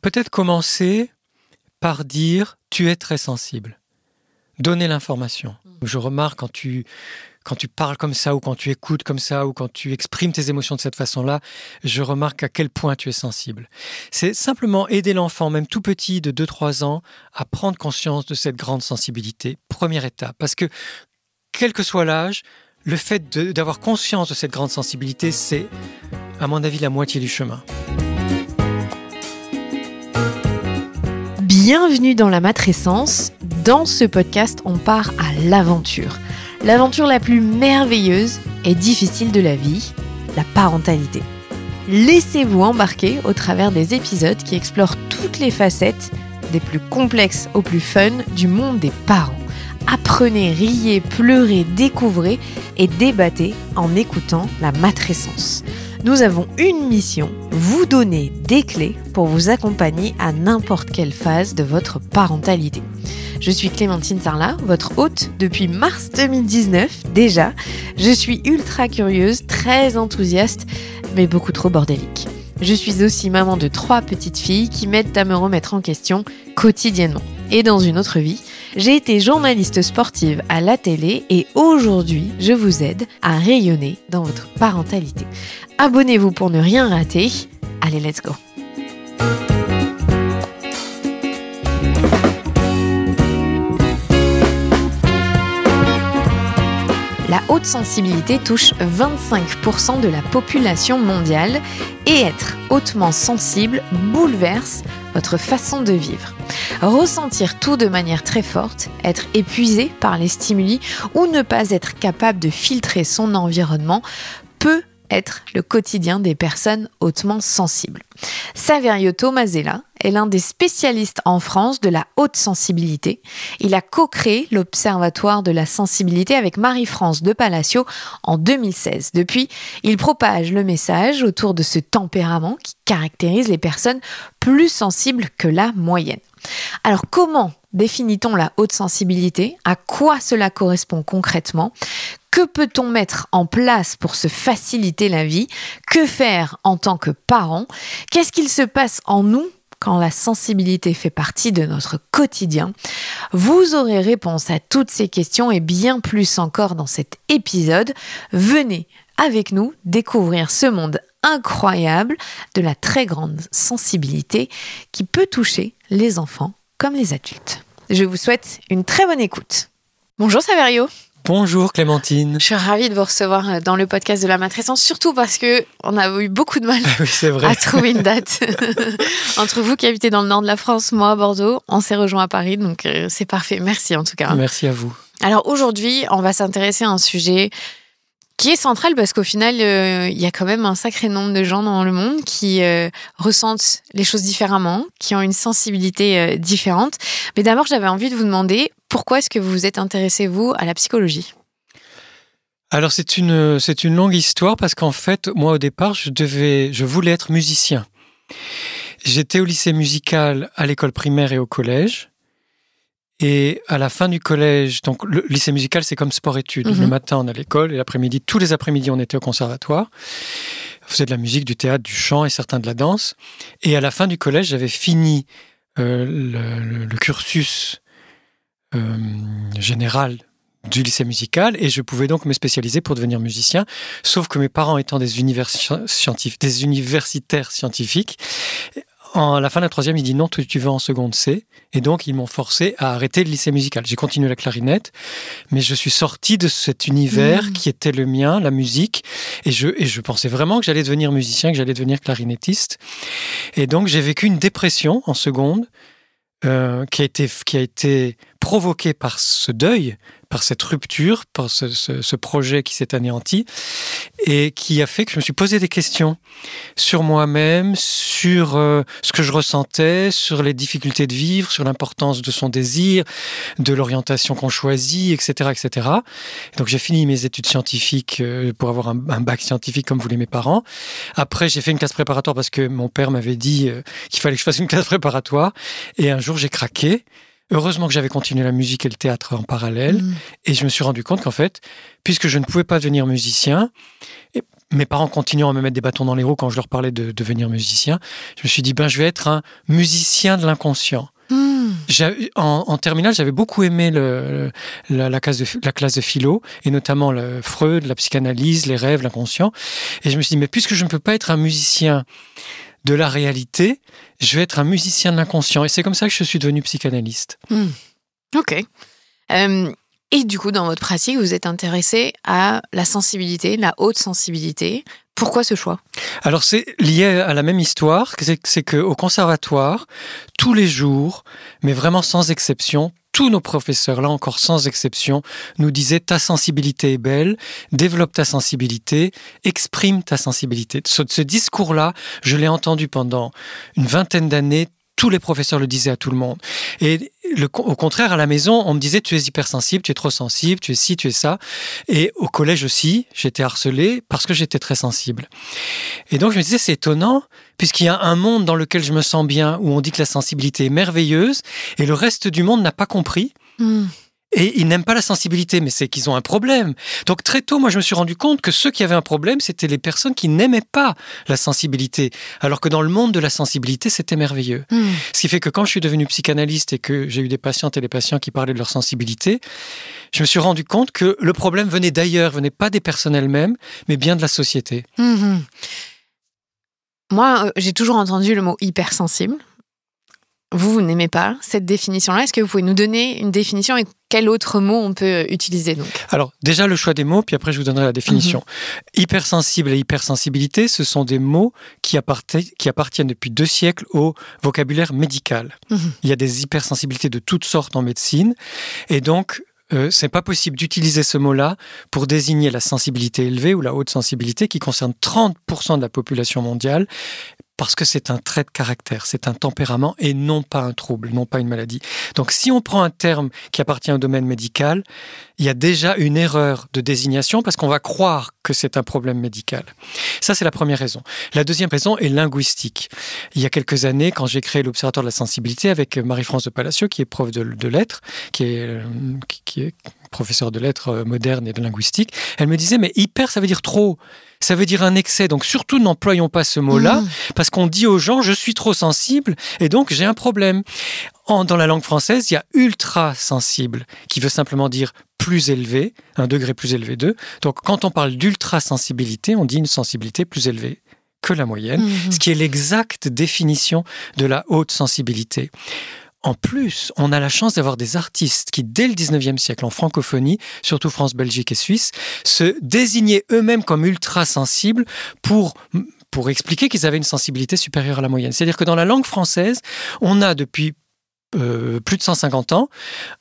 Peut-être commencer par dire « tu es très sensible ». Donner l'information. Je remarque quand tu parles comme ça, ou quand tu écoutes comme ça, ou quand tu exprimes tes émotions de cette façon-là, je remarque à quel point tu es sensible. C'est simplement aider l'enfant, même tout petit, de 2-3 ans, à prendre conscience de cette grande sensibilité. Première étape. Parce que, quel que soit l'âge, le fait d'avoir conscience de cette grande sensibilité, c'est, à mon avis, la moitié du chemin. Bienvenue dans la matrescence. Dans ce podcast, on part à l'aventure. L'aventure la plus merveilleuse et difficile de la vie, la parentalité. Laissez-vous embarquer au travers des épisodes qui explorent toutes les facettes, des plus complexes aux plus fun, du monde des parents. Apprenez, riez, pleurez, découvrez et débattez en écoutant la matrescence. Nous avons une mission, vous donner des clés pour vous accompagner à n'importe quelle phase de votre parentalité. Je suis Clémentine Sarlat, votre hôte depuis mars 2019 déjà. Je suis ultra curieuse, très enthousiaste, mais beaucoup trop bordélique. Je suis aussi maman de 3 petites filles qui m'aident à me remettre en question quotidiennement. Et dans une autre vie, j'ai été journaliste sportive à la télé et aujourd'hui, je vous aide à rayonner dans votre parentalité. Abonnez-vous pour ne rien rater. Allez, let's go! La haute sensibilité touche 25% de la population mondiale et être hautement sensible bouleverse votre façon de vivre. Ressentir tout de manière très forte, être épuisé par les stimuli ou ne pas être capable de filtrer son environnement peut être le quotidien des personnes hautement sensibles. Saverio Tomasella est l'un des spécialistes en France de la haute sensibilité. Il a co-créé l'Observatoire de la sensibilité avec Marie-France de Palacio en 2016. Depuis, il propage le message autour de ce tempérament qui caractérise les personnes plus sensibles que la moyenne. Alors comment définit-on la haute sensibilité? À quoi cela correspond concrètement? Que peut-on mettre en place pour se faciliter la vie? Que faire en tant que parent? Qu'est-ce qu'il se passe en nous quand la sensibilité fait partie de notre quotidien? Vous aurez réponse à toutes ces questions et bien plus encore dans cet épisode. Venez avec nous découvrir ce monde incroyable de la très grande sensibilité qui peut toucher les enfants comme les adultes. Je vous souhaite une très bonne écoute. Bonjour Saverio. Bonjour Clémentine. Je suis ravie de vous recevoir dans le podcast de la matrescence, surtout parce qu'on a eu beaucoup de mal à trouver une date. Entre vous qui habitez dans le nord de la France, moi à Bordeaux, on s'est rejoints à Paris, donc c'est parfait. Merci en tout cas. Merci à vous. Alors aujourd'hui, on va s'intéresser à un sujet qui est central parce qu'au final, il y a quand même un sacré nombre de gens dans le monde qui ressentent les choses différemment, qui ont une sensibilité différente. Mais d'abord, j'avais envie de vous demander pourquoi est-ce que vous vous êtes intéressé, vous, à la psychologie ? Alors, c'est une longue histoire parce qu'en fait, moi, au départ, je voulais être musicien. J'étais au lycée musical, à l'école primaire et au collège. Et à la fin du collège, donc le lycée musical, c'est comme sport-études. Le matin, on est à l'école et l'après-midi, tous les après-midi, on était au conservatoire. On faisait de la musique, du théâtre, du chant et certains de la danse. Et à la fin du collège, j'avais fini le cursus général du lycée musical et je pouvais donc me spécialiser pour devenir musicien. Sauf que mes parents étant des universitaires scientifiques, à la fin de la 3e, il dit non, tu vas en seconde C. Et donc, ils m'ont forcé à arrêter le lycée musical. J'ai continué la clarinette, mais je suis sorti de cet univers qui était le mien, la musique. Et je pensais vraiment que j'allais devenir musicien, que j'allais devenir clarinettiste. Et donc, j'ai vécu une dépression en seconde qui a été provoquée par ce deuil, par cette rupture, par ce projet qui s'est anéanti et qui a fait que je me suis posé des questions sur moi-même, sur ce que je ressentais, sur les difficultés de vivre, sur l'importance de son désir, de l'orientation qu'on choisit, etc., etc. Donc j'ai fini mes études scientifiques pour avoir un bac scientifique comme voulaient mes parents. Après, j'ai fait une classe préparatoire parce que mon père m'avait dit qu'il fallait que je fasse une classe préparatoire. Et un jour, j'ai craqué. Heureusement que j'avais continué la musique et le théâtre en parallèle. Et je me suis rendu compte qu'en fait, puisque je ne pouvais pas devenir musicien, mes parents continuant à me mettre des bâtons dans les roues quand je leur parlais de devenir musicien, je me suis dit, je vais être un musicien de l'inconscient. En terminale, j'avais beaucoup aimé la classe de philo, et notamment le Freud, la psychanalyse, les rêves, l'inconscient. Et je me suis dit, mais puisque je ne peux pas être un musicien de la réalité, je vais être un musicien de l'inconscient. Et c'est comme ça que je suis devenu psychanalyste. Ok. Et du coup, dans votre pratique, vous êtes intéressé à la sensibilité, la haute sensibilité. Pourquoi ce choix ? Alors, c'est lié à la même histoire, c'est qu'au conservatoire, tous les jours, mais vraiment sans exception, tous nos professeurs, là encore sans exception, nous disaient « ta sensibilité est belle, développe ta sensibilité, exprime ta sensibilité ». Ce discours-là, je l'ai entendu pendant une vingtaine d'années. Tous les professeurs le disaient à tout le monde. Et au contraire, à la maison, on me disait « tu es hypersensible, tu es trop sensible, tu es ci, tu es ça ». Et au collège aussi, j'étais harcelé parce que j'étais très sensible. Et donc, je me disais, c'est étonnant, puisqu'il y a un monde dans lequel je me sens bien, où on dit que la sensibilité est merveilleuse, et le reste du monde n'a pas compris. Et ils n'aiment pas la sensibilité, mais c'est qu'ils ont un problème. Donc très tôt, moi, je me suis rendu compte que ceux qui avaient un problème, c'était les personnes qui n'aimaient pas la sensibilité. Alors que dans le monde de la sensibilité, c'était merveilleux. Ce qui fait que quand je suis devenu psychanalyste et que j'ai eu des patientes et des patients qui parlaient de leur sensibilité, je me suis rendu compte que le problème venait d'ailleurs, venait pas des personnes elles-mêmes, mais bien de la société. Moi, j'ai toujours entendu le mot hypersensible. Vous n'aimez pas cette définition-là. Est-ce que vous pouvez nous donner une définition et quel autre mot on peut utiliser donc ? Alors, déjà le choix des mots, puis après je vous donnerai la définition. Hypersensible et hypersensibilité, ce sont des mots qui appartiennent depuis 2 siècles au vocabulaire médical. Il y a des hypersensibilités de toutes sortes en médecine, et donc c'est pas possible d'utiliser ce mot-là pour désigner la sensibilité élevée ou la haute sensibilité qui concerne 30% de la population mondiale. Parce que c'est un trait de caractère, c'est un tempérament et non pas un trouble, non pas une maladie. Donc si on prend un terme qui appartient au domaine médical, il y a déjà une erreur de désignation parce qu'on va croire que c'est un problème médical. Ça, c'est la première raison. La deuxième raison est linguistique. Il y a quelques années, quand j'ai créé l'Observatoire de la sensibilité avec Marie-France de Palacio, qui est prof de lettres, qui est professeure de lettres modernes et de linguistique, elle me disait, mais hyper, ça veut dire trop. Ça veut dire un excès. Donc surtout, n'employons pas ce mot-là, parce qu'on dit aux gens, je suis trop sensible, et donc j'ai un problème. Dans la langue française, il y a ultra sensible, qui veut simplement dire plus élevé, un degré plus élevé d'eux. Donc quand on parle d'ultra sensibilité, on dit une sensibilité plus élevée que la moyenne, ce qui est l'exacte définition de la haute sensibilité. En plus, on a la chance d'avoir des artistes qui, dès le 19e siècle, en francophonie, surtout France, Belgique et Suisse, se désignaient eux-mêmes comme ultra-sensibles pour expliquer qu'ils avaient une sensibilité supérieure à la moyenne. C'est-à-dire que dans la langue française, on a depuis plus de 150 ans,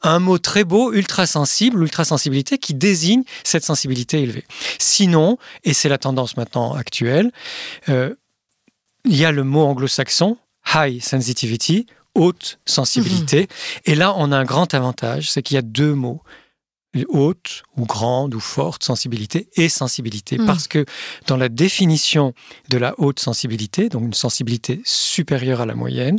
un mot très beau, ultra-sensible, ultra-sensibilité, qui désigne cette sensibilité élevée. Sinon, et c'est la tendance maintenant actuelle, il y a le mot anglo-saxon, high sensitivity, haute sensibilité. Et là, on a un grand avantage, c'est qu'il y a 2 mots. Haute ou grande ou forte sensibilité et sensibilité. Parce que dans la définition de la haute sensibilité, donc une sensibilité supérieure à la moyenne,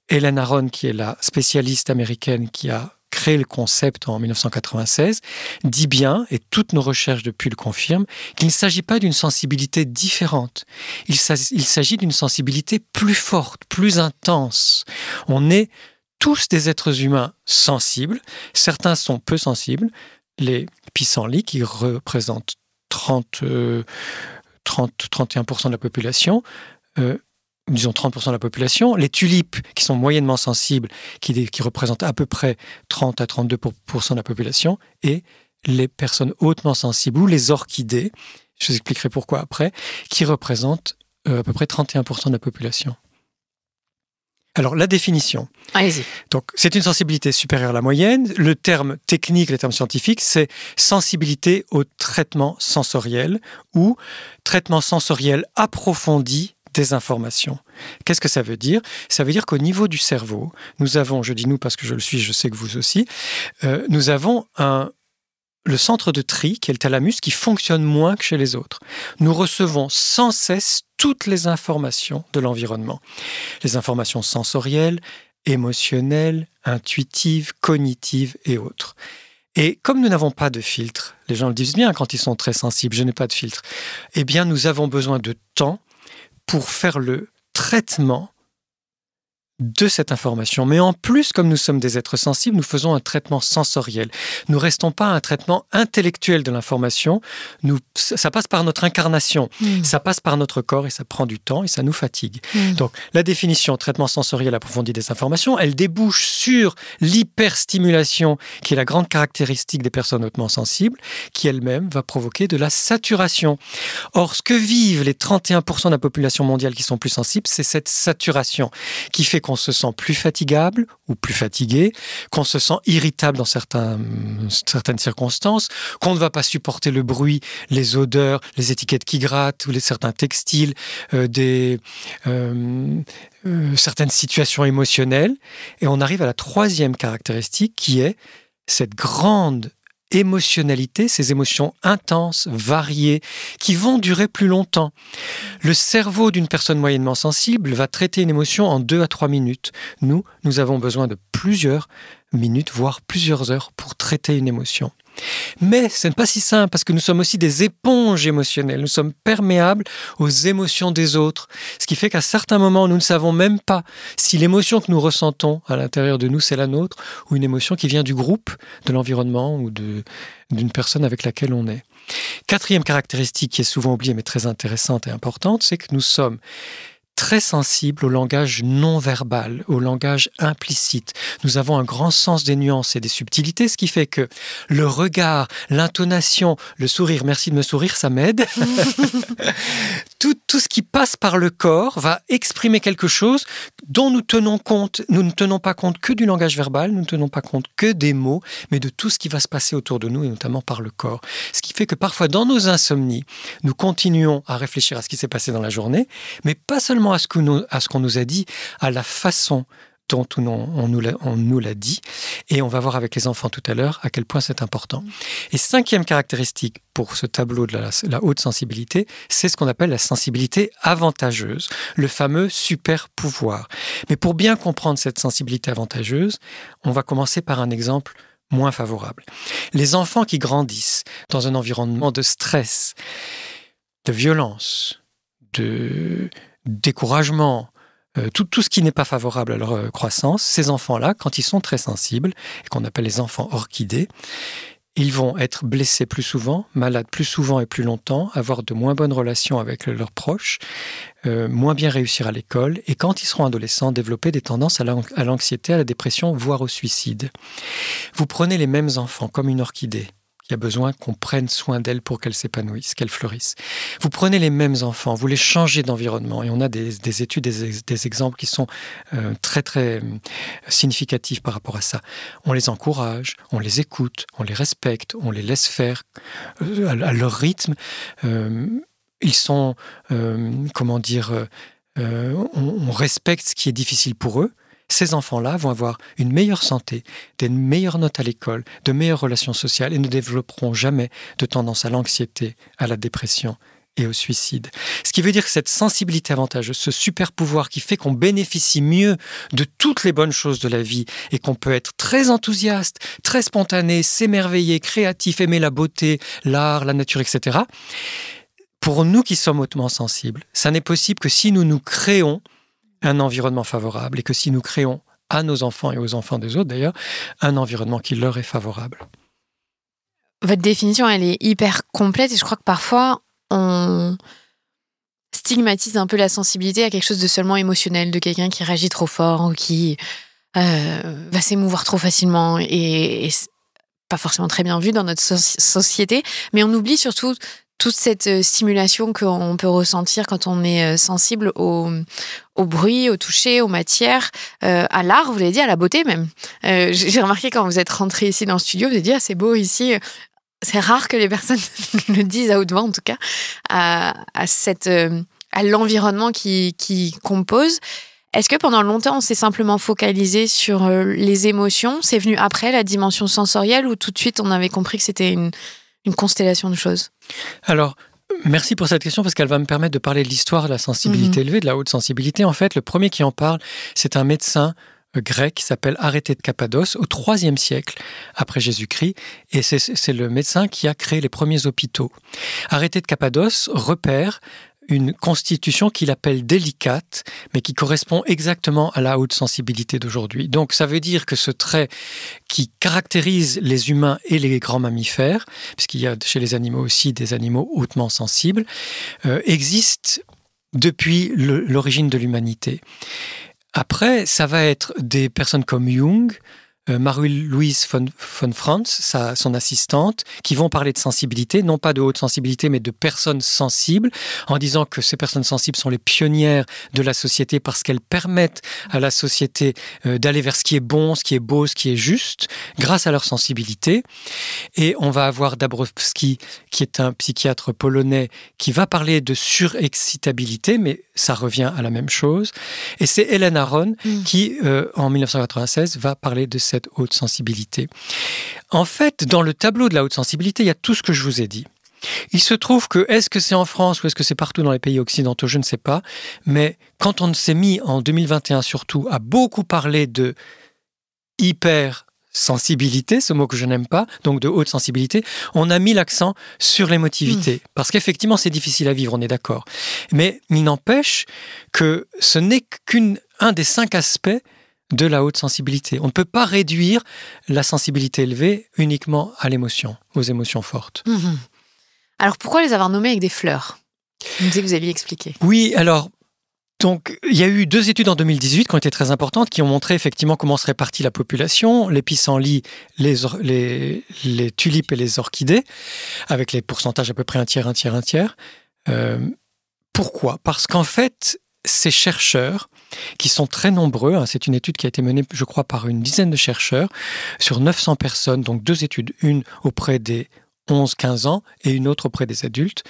Helen Aron, qui est la spécialiste américaine qui a créé le concept en 1996, dit bien, et toutes nos recherches depuis le confirment, qu'il ne s'agit pas d'une sensibilité différente. Il s'agit d'une sensibilité plus forte, plus intense. On est tous des êtres humains sensibles. Certains sont peu sensibles. Les pissenlits, qui représentent 31% de la population, disons 30% de la population, les tulipes qui sont moyennement sensibles, qui représentent à peu près 30 à 32% de la population, et les personnes hautement sensibles, ou les orchidées, je vous expliquerai pourquoi après, qui représentent à peu près 31% de la population. Alors, la définition. Allez-y. Donc, c'est une sensibilité supérieure à la moyenne. Le terme technique, le terme scientifique, c'est sensibilité au traitement sensoriel ou traitement sensoriel approfondi des informations. Qu'est-ce que ça veut dire ? Ça veut dire qu'au niveau du cerveau, nous avons, je dis nous parce que je le suis, je sais que vous aussi, nous avons le centre de tri, qui est le thalamus, qui fonctionne moins que chez les autres. Nous recevons sans cesse toutes les informations de l'environnement. Les informations sensorielles, émotionnelles, intuitives, cognitives et autres. Et comme nous n'avons pas de filtre, les gens le disent bien quand ils sont très sensibles, je n'ai pas de filtre, eh bien nous avons besoin de temps pour faire le traitement de cette information. Mais en plus, comme nous sommes des êtres sensibles, nous faisons un traitement sensoriel. Nous ne restons pas à un traitement intellectuel de l'information. Ça passe par notre incarnation, ça passe par notre corps et ça prend du temps et ça nous fatigue. Donc, la définition traitement sensoriel approfondi des informations, elle débouche sur l'hyperstimulation, qui est la grande caractéristique des personnes hautement sensibles, qui elle-même va provoquer de la saturation. Or, ce que vivent les 31% de la population mondiale qui sont plus sensibles, c'est cette saturation qui fait qu'on se sent plus fatigable ou plus fatigué, qu'on se sent irritable dans certaines circonstances, qu'on ne va pas supporter le bruit, les odeurs, les étiquettes qui grattent ou certains textiles, certaines situations émotionnelles. Et on arrive à la troisième caractéristique qui est cette grande émotionnalité, ces émotions intenses, variées, qui vont durer plus longtemps. Le cerveau d'une personne moyennement sensible va traiter une émotion en 2 à 3 minutes. Nous avons besoin de plusieurs minutes, voire plusieurs heures pour traiter une émotion. Mais ce n'est pas si simple parce que nous sommes aussi des éponges émotionnelles. Nous sommes perméables aux émotions des autres. Ce qui fait qu'à certains moments, nous ne savons même pas si l'émotion que nous ressentons à l'intérieur de nous, c'est la nôtre ou une émotion qui vient du groupe, de l'environnement ou d'une personne avec laquelle on est. Quatrième caractéristique qui est souvent oubliée mais très intéressante et importante, c'est que nous sommes très sensibles au langage non verbal, au langage implicite. Nous avons un grand sens des nuances et des subtilités, ce qui fait que le regard, l'intonation, le sourire, merci de me sourire, ça m'aide. Tout ce qui passe par le corps va exprimer quelque chose dont nous tenons compte. Nous ne tenons pas compte que du langage verbal, nous ne tenons pas compte que des mots, mais de tout ce qui va se passer autour de nous, et notamment par le corps. Ce qui fait que parfois, dans nos insomnies, nous continuons à réfléchir à ce qui s'est passé dans la journée, mais pas seulement à ce qu'on nous a dit, à la façon dont on nous l'a dit. Et on va voir avec les enfants tout à l'heure à quel point c'est important. Et cinquième caractéristique pour ce tableau de la haute sensibilité, c'est ce qu'on appelle la sensibilité avantageuse, le fameux super pouvoir. Mais pour bien comprendre cette sensibilité avantageuse, on va commencer par un exemple moins favorable. Les enfants qui grandissent dans un environnement de stress, de violence, de découragement, tout ce qui n'est pas favorable à leur croissance, ces enfants-là, quand ils sont très sensibles, et qu'on appelle les enfants orchidées, ils vont être blessés plus souvent, malades plus souvent et plus longtemps, avoir de moins bonnes relations avec leurs proches, moins bien réussir à l'école, et quand ils seront adolescents, développer des tendances à l'anxiété, à la dépression, voire au suicide. Vous prenez les mêmes enfants comme une orchidée, qui a besoin qu'on prenne soin d'elle pour qu'elle s'épanouisse, qu'elle fleurisse. Vous prenez les mêmes enfants, vous les changez d'environnement, et on a des études, des exemples qui sont très très significatifs par rapport à ça. On les encourage, on les écoute, on les respecte, on les laisse faire à leur rythme. Ils sont, on respecte ce qui est difficile pour eux. Ces enfants-là vont avoir une meilleure santé, des meilleures notes à l'école, de meilleures relations sociales et ne développeront jamais de tendance à l'anxiété, à la dépression et au suicide. Ce qui veut dire que cette sensibilité avantageuse, ce super pouvoir qui fait qu'on bénéficie mieux de toutes les bonnes choses de la vie et qu'on peut être très enthousiaste, très spontané, s'émerveiller, créatif, aimer la beauté, l'art, la nature, etc. Pour nous qui sommes hautement sensibles, ça n'est possible que si nous nous créons un environnement favorable et que si nous créons à nos enfants et aux enfants des autres d'ailleurs, un environnement qui leur est favorable. Votre définition, elle est hyper complète et je crois que parfois on stigmatise un peu la sensibilité à quelque chose de seulement émotionnel, de quelqu'un qui réagit trop fort ou qui va s'émouvoir trop facilement et pas forcément très bien vu dans notre société, mais on oublie surtout toute cette stimulation qu'on peut ressentir quand on est sensible au bruit, au toucher, aux matières, à l'art, vous l'avez dit, à la beauté même. J'ai remarqué quand vous êtes rentré ici dans le studio, vous avez dit « Ah, c'est beau ici ». C'est rare que les personnes le disent à haute voix, en tout cas, à l'environnement qui compose. Est-ce que pendant longtemps, on s'est simplement focalisé sur les émotions ? C'est venu après la dimension sensorielle ou tout de suite, on avait compris que c'était une constellation de choses? Alors, merci pour cette question parce qu'elle va me permettre de parler de l'histoire de la sensibilité élevée, de la haute sensibilité. En fait, le premier qui en parle, c'est un médecin grec qui s'appelle Arrêté de Cappadoce au IIIe siècle après Jésus-Christ, et c'est le médecin qui a créé les premiers hôpitaux. Arrêté de Cappadoce repère une constitution qu'il appelle délicate, mais qui correspond exactement à la haute sensibilité d'aujourd'hui. Donc ça veut dire que ce trait qui caractérise les humains et les grands mammifères, puisqu'il y a chez les animaux aussi des animaux hautement sensibles, existe depuis l'origine de l'humanité. Après, ça va être des personnes comme Jung, Marie-Louise von Franz, son assistante, qui vont parler de sensibilité, non pas de haute sensibilité, mais de personnes sensibles, en disant que ces personnes sensibles sont les pionnières de la société parce qu'elles permettent à la société d'aller vers ce qui est bon, ce qui est beau, ce qui est juste, grâce à leur sensibilité. Et on va avoir Dabrowski, qui est un psychiatre polonais, qui va parler de surexcitabilité, mais ça revient à la même chose. Et c'est Hélène Aron qui, en 1996, va parler de cette haute sensibilité. En fait, dans le tableau de la haute sensibilité, il y a tout ce que je vous ai dit. Il se trouve que, est-ce que c'est en France ou est-ce que c'est partout dans les pays occidentaux, je ne sais pas, mais quand on s'est mis en 2021 surtout à beaucoup parler de hypersensibilité, ce mot que je n'aime pas, donc de haute sensibilité, on a mis l'accent sur l'émotivité. Parce qu'effectivement, c'est difficile à vivre, on est d'accord. Mais il n'empêche que ce n'est qu'un des 5 aspects de la haute sensibilité. On ne peut pas réduire la sensibilité élevée uniquement à l'émotion, aux émotions fortes. Alors pourquoi les avoir nommés avec des fleurs ? Vous me disiez que vous alliez expliquer. Oui, alors, donc, il y a eu 2 études en 2018 qui ont été très importantes, qui ont montré effectivement comment se répartit la population, les pissenlits, les tulipes et les orchidées, avec les pourcentages à peu près un tiers. Pourquoi ? Parce qu'en fait, ces chercheurs, qui sont très nombreux, c'est une étude qui a été menée, je crois, par une dizaine de chercheurs, sur 900 personnes, donc 2 études, une auprès des 11-15 ans et une autre auprès des adultes,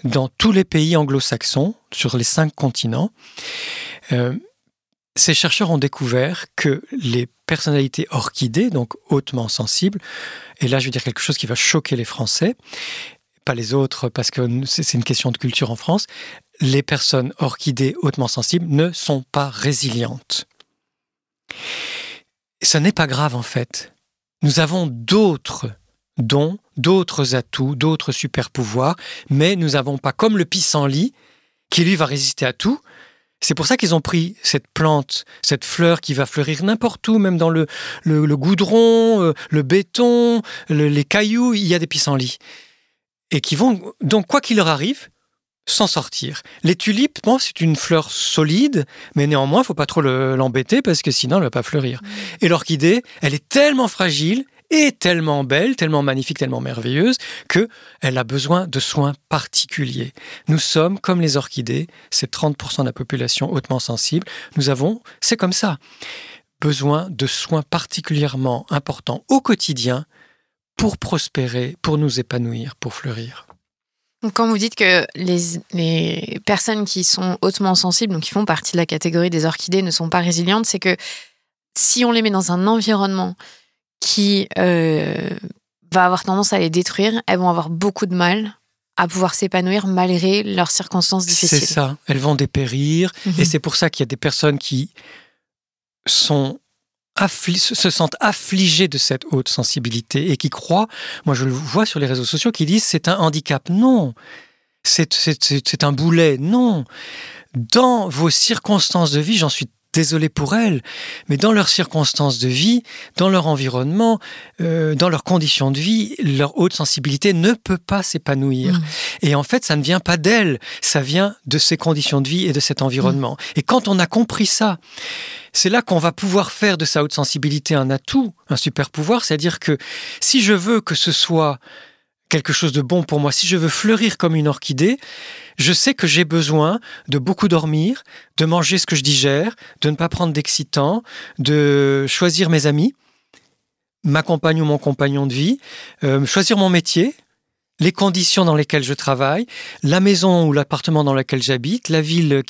dans tous les pays anglo-saxons, sur les 5 continents. Ces chercheurs ont découvert que les personnalités orchidées, donc hautement sensibles, et là je veux dire quelque chose qui va choquer les Français, pas les autres parce que c'est une question de culture en France, les personnes orchidées hautement sensibles ne sont pas résilientes. Ce n'est pas grave en fait. Nous avons d'autres dons, d'autres atouts, d'autres super-pouvoirs, mais nous n'avons pas, comme le pissenlit, qui lui va résister à tout. C'est pour ça qu'ils ont pris cette plante, cette fleur qui va fleurir n'importe où, même dans le goudron, le béton, les cailloux, il y a des pissenlits. Et qui vont, donc quoi qu'il leur arrive, s'en sortir. Les tulipes, bon, c'est une fleur solide, mais néanmoins, il ne faut pas trop l'embêter parce que sinon, elle ne va pas fleurir. Et l'orchidée, elle est tellement fragile et tellement belle, tellement magnifique, tellement merveilleuse, qu'elle a besoin de soins particuliers. Nous sommes, comme les orchidées, c'est 30% de la population hautement sensible, nous avons, c'est comme ça, besoin de soins particulièrement importants au quotidien pour prospérer, pour nous épanouir, pour fleurir. Donc, quand vous dites que les personnes qui sont hautement sensibles, donc qui font partie de la catégorie des orchidées, ne sont pas résilientes, c'est que si on les met dans un environnement qui va avoir tendance à les détruire, elles vont avoir beaucoup de mal à pouvoir s'épanouir malgré leurs circonstances difficiles. C'est ça, elles vont dépérir, et c'est pour ça qu'il y a des personnes qui se sentent affligés de cette haute sensibilité et qui croient, moi je le vois sur les réseaux sociaux, qui disent c'est un handicap. Non, c'est un boulet. Non, dans vos circonstances de vie, j'en suis désolé pour elles, mais dans leurs circonstances de vie, dans leur environnement, dans leurs conditions de vie, leur haute sensibilité ne peut pas s'épanouir. Et en fait, ça ne vient pas d'elles, ça vient de ces conditions de vie et de cet environnement. Et quand on a compris ça, c'est là qu'on va pouvoir faire de sa haute sensibilité un atout, un super pouvoir, c'est-à-dire que si je veux que ce soit quelque chose de bon pour moi, si je veux fleurir comme une orchidée, je sais que j'ai besoin de beaucoup dormir, de manger ce que je digère, de ne pas prendre d'excitants, de choisir mes amis, ma compagne ou mon compagnon de vie, choisir mon métier, les conditions dans lesquelles je travaille, la maison ou l'appartement dans lequel j'habite, la ville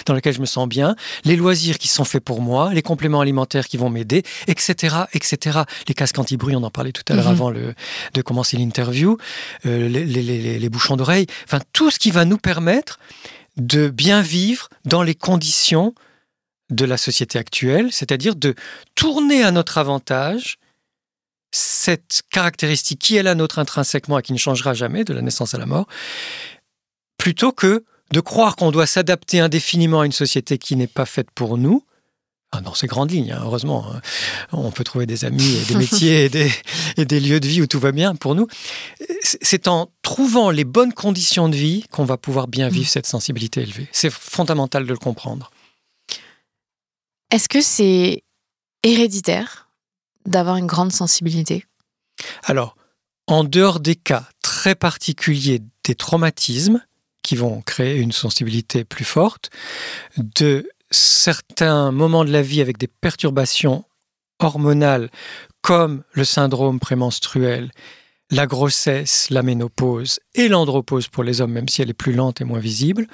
dans laquelle je me sens bien, les loisirs qui sont faits pour moi, les compléments alimentaires qui vont m'aider, etc., etc. Les casques anti-bruit, on en parlait tout à l'heure avant de commencer l'interview, les bouchons d'oreilles, enfin tout ce qui va nous permettre de bien vivre dans les conditions de la société actuelle, c'est-à-dire de tourner à notre avantage cette caractéristique qui est la nôtre intrinsèquement et qui ne changera jamais de la naissance à la mort, plutôt que de croire qu'on doit s'adapter indéfiniment à une société qui n'est pas faite pour nous. Dans ces grandes lignes, hein, heureusement, on peut trouver des amis, et des métiers et des lieux de vie où tout va bien pour nous. C'est en trouvant les bonnes conditions de vie qu'on va pouvoir bien vivre cette sensibilité élevée. C'est fondamental de le comprendre. Est-ce que c'est héréditaire d'avoir une grande sensibilité ? Alors, en dehors des cas très particuliers des traumatismes qui vont créer une sensibilité plus forte, de certains moments de la vie avec des perturbations hormonales comme le syndrome prémenstruel, la grossesse, la ménopause et l'andropause pour les hommes, même si elle est plus lente et moins visible.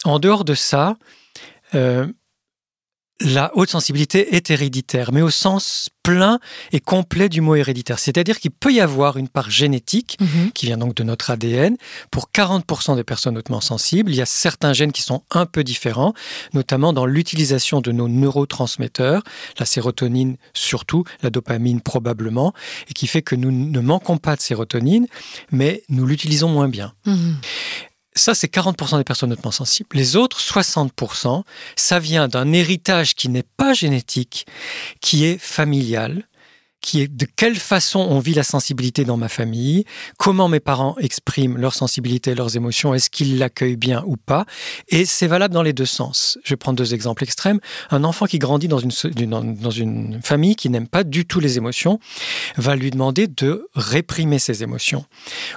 En dehors de ça, la haute sensibilité est héréditaire, mais au sens plein et complet du mot héréditaire. C'est-à-dire qu'il peut y avoir une part génétique, qui vient donc de notre ADN. Pour 40% des personnes hautement sensibles, il y a certains gènes qui sont un peu différents, notamment dans l'utilisation de nos neurotransmetteurs, la sérotonine surtout, la dopamine probablement, et qui fait que nous ne manquons pas de sérotonine, mais nous l'utilisons moins bien. Ça, c'est 40% des personnes hautement sensibles. Les autres, 60%, ça vient d'un héritage qui n'est pas génétique, qui est familial, qui est de quelle façon on vit la sensibilité dans ma famille, comment mes parents expriment leur sensibilité, leurs émotions, est-ce qu'ils l'accueillent bien ou pas. Et c'est valable dans les deux sens. Je vais prendre deux exemples extrêmes. Un enfant qui grandit dans une famille qui n'aime pas du tout les émotions va lui demander de réprimer ses émotions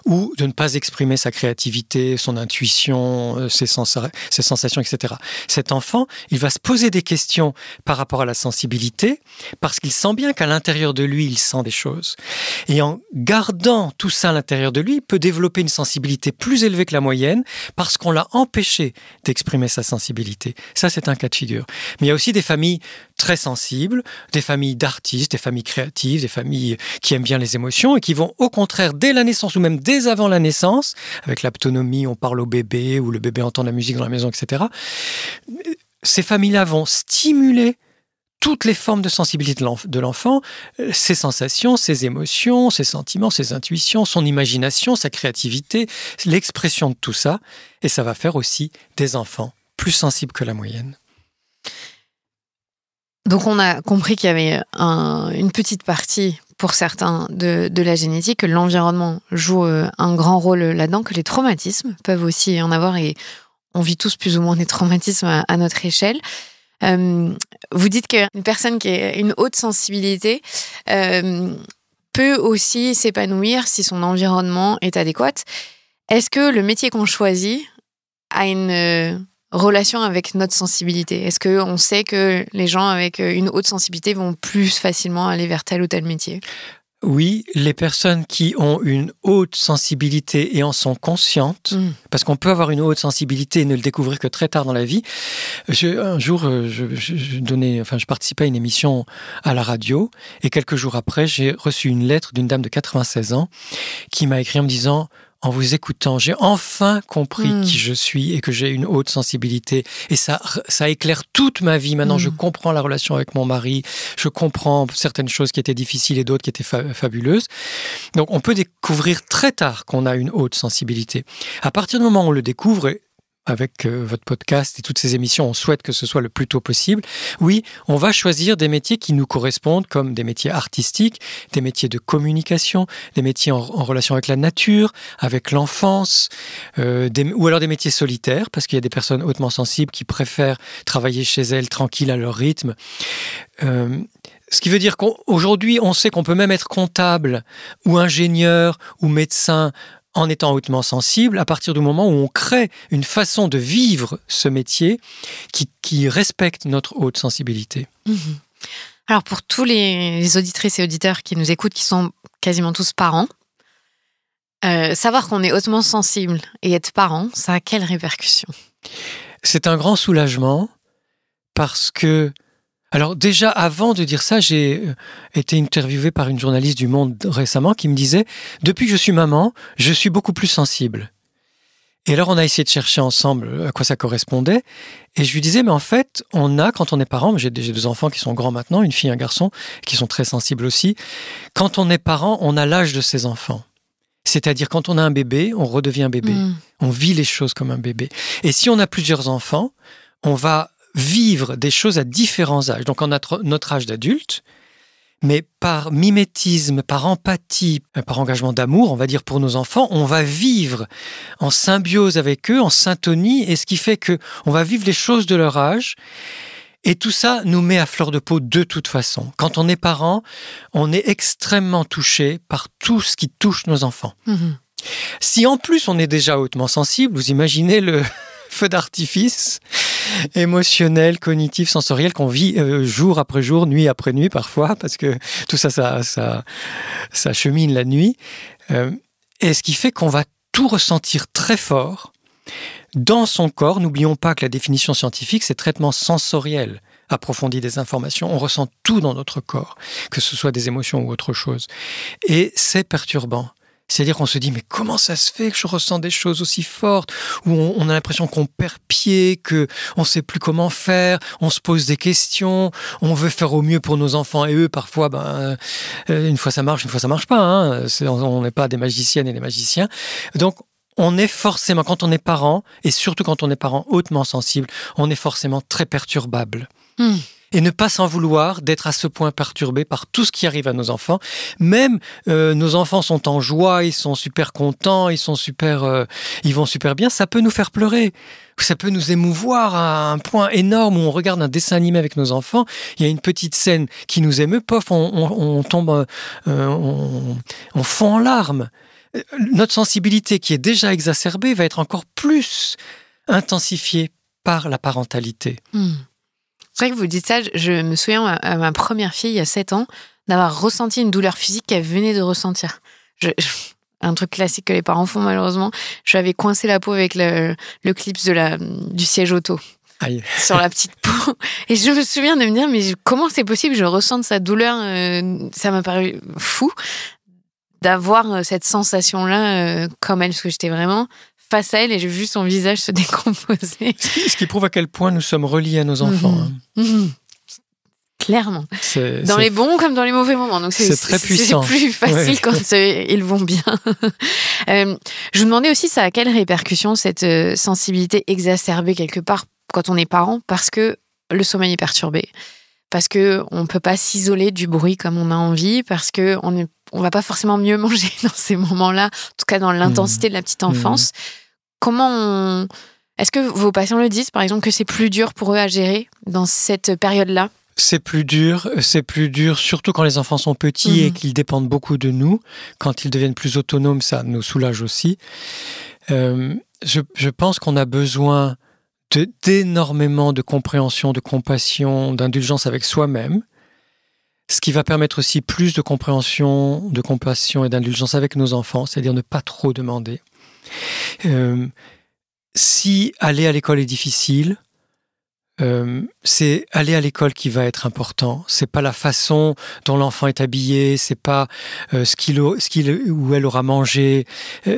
ou de ne pas exprimer sa créativité, son intuition, ses sensations, etc. Cet enfant, il va se poser des questions par rapport à la sensibilité parce qu'il sent bien qu'à l'intérieur de lui, il sent des choses. Et en gardant tout ça à l'intérieur de lui, il peut développer une sensibilité plus élevée que la moyenne parce qu'on l'a empêché d'exprimer sa sensibilité. Ça, c'est un cas de figure. Mais il y a aussi des familles très sensibles, des familles d'artistes, des familles créatives, des familles qui aiment bien les émotions et qui vont au contraire, dès la naissance ou même dès avant la naissance, avec l'aptonomie, on parle au bébé ou le bébé entend la musique dans la maison, etc. Ces familles-là vont stimuler toutes les formes de sensibilité de l'enfant, ses sensations, ses émotions, ses sentiments, ses intuitions, son imagination, sa créativité, l'expression de tout ça. Et ça va faire aussi des enfants plus sensibles que la moyenne. Donc on a compris qu'il y avait une petite partie pour certains de la génétique, que l'environnement joue un grand rôle là-dedans, que les traumatismes peuvent aussi en avoir et on vit tous plus ou moins des traumatismes à notre échelle. Vous dites qu'une personne qui a une haute sensibilité peut aussi s'épanouir si son environnement est adéquat. Est-ce que le métier qu'on choisit a une relation avec notre sensibilité ? Est-ce qu'on sait que les gens avec une haute sensibilité vont plus facilement aller vers tel ou tel métier ? Oui, les personnes qui ont une haute sensibilité et en sont conscientes, parce qu'on peut avoir une haute sensibilité et ne le découvrir que très tard dans la vie. Un jour, je participais à une émission à la radio et quelques jours après, j'ai reçu une lettre d'une dame de 96 ans qui m'a écrit en me disant: en vous écoutant, j'ai enfin compris qui je suis et que j'ai une haute sensibilité. Et ça éclaire toute ma vie. Maintenant, je comprends la relation avec mon mari. Je comprends certaines choses qui étaient difficiles et d'autres qui étaient fabuleuses. Donc, on peut découvrir très tard qu'on a une haute sensibilité. À partir du moment où on le découvre, avec votre podcast et toutes ces émissions, on souhaite que ce soit le plus tôt possible. Oui, on va choisir des métiers qui nous correspondent, comme des métiers artistiques, des métiers de communication, des métiers en relation avec la nature, avec l'enfance, ou alors des métiers solitaires, parce qu'il y a des personnes hautement sensibles qui préfèrent travailler chez elles, tranquilles à leur rythme. Ce qui veut dire qu'aujourd'hui, on sait qu'on peut même être comptable, ou ingénieur, ou médecin, en étant hautement sensible, à partir du moment où on crée une façon de vivre ce métier qui respecte notre haute sensibilité. Alors pour tous les auditrices et auditeurs qui nous écoutent, qui sont quasiment tous parents, savoir qu'on est hautement sensible et être parent, ça a quelles répercussions ? C'est un grand soulagement parce que... Alors déjà, avant de dire ça, j'ai été interviewé par une journaliste du Monde récemment qui me disait « Depuis que je suis maman, je suis beaucoup plus sensible ». Et alors, on a essayé de chercher ensemble à quoi ça correspondait. Et je lui disais, mais en fait, quand on est parent, j'ai 2 enfants qui sont grands maintenant, une fille et un garçon, qui sont très sensibles aussi. Quand on est parent, on a l'âge de ses enfants. C'est-à-dire, quand on a un bébé, on redevient bébé. On vit les choses comme un bébé. Et si on a plusieurs enfants, on va vivre des choses à différents âges. Donc, on a notre âge d'adulte, mais par mimétisme, par empathie, par engagement d'amour, on va dire pour nos enfants, on va vivre en symbiose avec eux, en syntonie, et ce qui fait qu'on va vivre les choses de leur âge. Et tout ça nous met à fleur de peau de toute façon. Quand on est parent, on est extrêmement touché par tout ce qui touche nos enfants. Si en plus on est déjà hautement sensible, vous imaginez le feu d'artifice émotionnel, cognitif, sensoriel qu'on vit jour après jour, nuit après nuit parfois, parce que tout ça chemine la nuit. Et ce qui fait qu'on va tout ressentir très fort dans son corps. N'oublions pas que la définition scientifique, c'est traitement sensoriel approfondi des informations. On ressent tout dans notre corps, que ce soit des émotions ou autre chose. Et c'est perturbant. C'est-à-dire qu'on se dit, mais comment ça se fait que je ressens des choses aussi fortes, où on a l'impression qu'on perd pied, qu'on ne sait plus comment faire, on se pose des questions, on veut faire au mieux pour nos enfants et eux, parfois, une fois ça marche, une fois ça marche pas. Hein. On n'est pas des magiciennes et des magiciens. Donc, on est forcément, quand on est parent, et surtout quand on est parent hautement sensible, on est forcément très perturbable. Et ne pas s'en vouloir d'être à ce point perturbé par tout ce qui arrive à nos enfants. Même nos enfants sont en joie, ils sont super contents, ils vont super bien, ça peut nous faire pleurer. Ça peut nous émouvoir à un point énorme où on regarde un dessin animé avec nos enfants, il y a une petite scène qui nous émeut, pof, on tombe, on fond en larmes. Notre sensibilité qui est déjà exacerbée va être encore plus intensifiée par la parentalité. C'est vrai que vous dites ça, je me souviens à ma première fille, il y a 7 ans, d'avoir ressenti une douleur physique qu'elle venait de ressentir. Un truc classique que les parents font malheureusement, je lui avais coincé la peau avec le clip du siège auto. Aïe. Sur la petite peau. Et je me souviens de me dire, mais comment c'est possible que je ressente sa douleur ça m'a paru fou d'avoir cette sensation-là comme elle, parce que j'étais vraiment face à elle et j'ai vu son visage se décomposer. Ce qui prouve à quel point nous sommes reliés à nos enfants. Clairement. Dans les bons comme dans les mauvais moments. Donc c'est très puissant. C'est plus facile quand ils vont bien. Je vous demandais aussi, ça a quelle répercussion cette sensibilité exacerbée quelque part quand on est parent, parce que le sommeil est perturbé, parce qu'on ne peut pas s'isoler du bruit comme on a envie, parce qu'on ne va pas forcément mieux manger dans ces moments-là, en tout cas dans l'intensité de la petite enfance. Est-ce que vos patients le disent, par exemple, que c'est plus dur pour eux à gérer dans cette période-là ? C'est plus dur, surtout quand les enfants sont petits et qu'ils dépendent beaucoup de nous. Quand ils deviennent plus autonomes, ça nous soulage aussi. Je pense qu'on a besoin d'énormément de compréhension, de compassion, d'indulgence avec soi-même, ce qui va permettre aussi plus de compréhension, de compassion et d'indulgence avec nos enfants, c'est-à-dire ne pas trop demander. Si aller à l'école est difficile, c'est aller à l'école qui va être important. C'est pas la façon dont l'enfant est habillé, c'est pas ce qu'il ou elle aura mangé.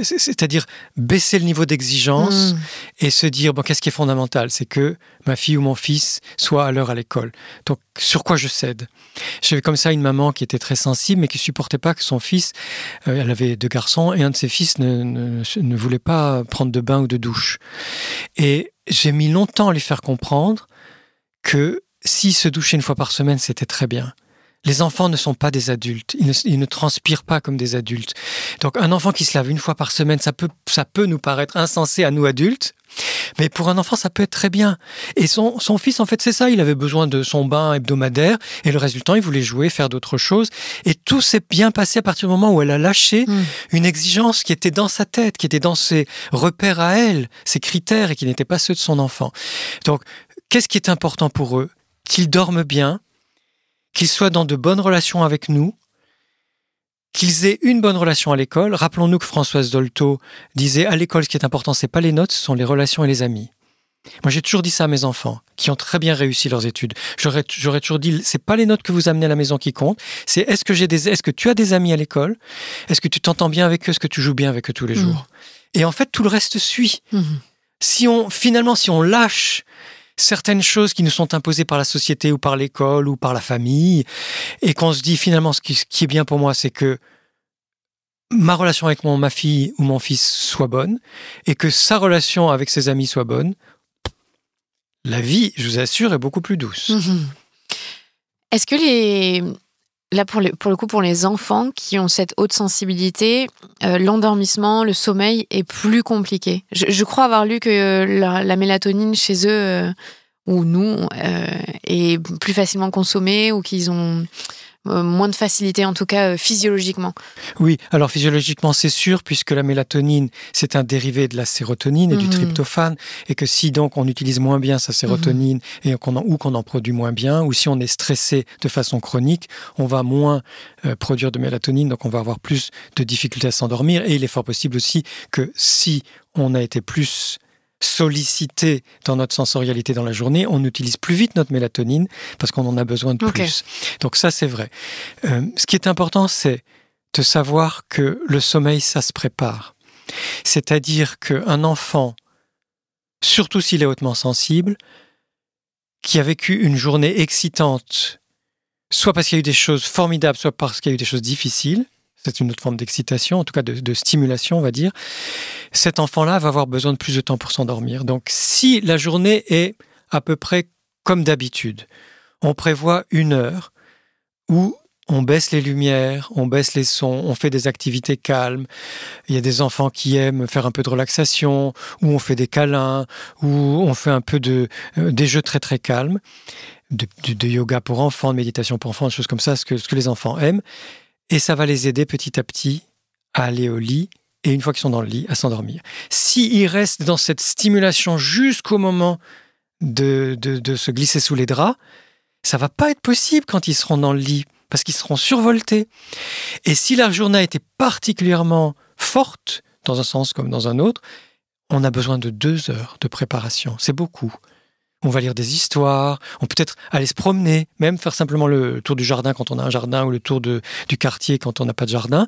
C'est-à-dire baisser le niveau d'exigence et se dire qu'est-ce qui est fondamental, c'est que ma fille ou mon fils soit à l'heure à l'école. Donc sur quoi je cède ? J'avais comme ça une maman qui était très sensible mais qui supportait pas que son fils, elle avait 2 garçons et un de ses fils ne voulait pas prendre de bain ou de douche. Et j'ai mis longtemps à lui faire comprendre que s'il se douchait une fois par semaine, c'était très bien. Les enfants ne sont pas des adultes, ils ne transpirent pas comme des adultes. Donc un enfant qui se lave une fois par semaine, ça peut nous paraître insensé à nous adultes, mais pour un enfant, ça peut être très bien. Et son fils, en fait, c'est ça, il avait besoin de son bain hebdomadaire, et le reste du temps, il voulait jouer, faire d'autres choses. Et tout s'est bien passé à partir du moment où elle a lâché une exigence qui était dans sa tête, qui était dans ses repères à elle, ses critères, et qui n'étaient pas ceux de son enfant. Donc, qu'est-ce qui est important pour eux ? Qu'ils dorment bien, qu'ils soient dans de bonnes relations avec nous, qu'ils aient une bonne relation à l'école. Rappelons-nous que Françoise Dolto disait à l'école, ce qui est important, c'est pas les notes, ce sont les relations et les amis. Moi, j'ai toujours dit ça à mes enfants, qui ont très bien réussi leurs études. J'aurais toujours dit, c'est pas les notes que vous amenez à la maison qui comptent, c'est est-ce que tu as des amis à l'école? Est-ce que tu t'entends bien avec eux? Est-ce que tu joues bien avec eux tous les jours? Et en fait, tout le reste suit. Si on lâche certaines choses qui nous sont imposées par la société ou par l'école ou par la famille, et qu'on se dit finalement ce qui est bien pour moi, c'est que ma relation avec ma fille ou mon fils soit bonne, et que sa relation avec ses amis soit bonne, la vie, je vous assure, est beaucoup plus douce. Est-ce que là, pour le coup, pour les enfants qui ont cette haute sensibilité, l'endormissement, le sommeil est plus compliqué? Je crois avoir lu que la mélatonine chez eux, ou nous, est plus facilement consommée, ou qu'ils ont moins de facilité, en tout cas physiologiquement. Oui, alors physiologiquement, c'est sûr, puisque la mélatonine, c'est un dérivé de la sérotonine et du tryptophane, et que si donc on utilise moins bien sa sérotonine, ou qu'on en produit moins bien, ou si on est stressé de façon chronique, on va moins produire de mélatonine, donc on va avoir plus de difficultés à s'endormir, et il est fort possible aussi que si on a été plus sollicité dans notre sensorialité dans la journée, on utilise plus vite notre mélatonine parce qu'on en a besoin de plus. Donc ça, c'est vrai. Ce qui est important, c'est de savoir que le sommeil, ça se prépare. C'est-à-dire qu'un enfant, surtout s'il est hautement sensible, qui a vécu une journée excitante, soit parce qu'il y a eu des choses formidables, soit parce qu'il y a eu des choses difficiles, c'est une autre forme d'excitation, en tout cas de stimulation, on va dire, cet enfant-là va avoir besoin de plus de temps pour s'endormir. Donc, si la journée est à peu près comme d'habitude, on prévoit 1 heure où on baisse les lumières, on baisse les sons, on fait des activités calmes. Il y a des enfants qui aiment faire un peu de relaxation, où on fait des câlins, où on fait un peu des jeux très très calmes, de yoga pour enfants, de méditation pour enfants, des choses comme ça, ce que les enfants aiment. Et ça va les aider petit à petit à aller au lit, et une fois qu'ils sont dans le lit, à s'endormir. S'ils restent dans cette stimulation jusqu'au moment de se glisser sous les draps, ça va pas être possible quand ils seront dans le lit, parce qu'ils seront survoltés. Et si la journée a été particulièrement forte, dans un sens comme dans un autre, on a besoin de 2 heures de préparation. C'est beaucoup. On va lire des histoires, on peut être aller se promener, même faire simplement le tour du jardin quand on a un jardin, ou le tour du quartier quand on n'a pas de jardin.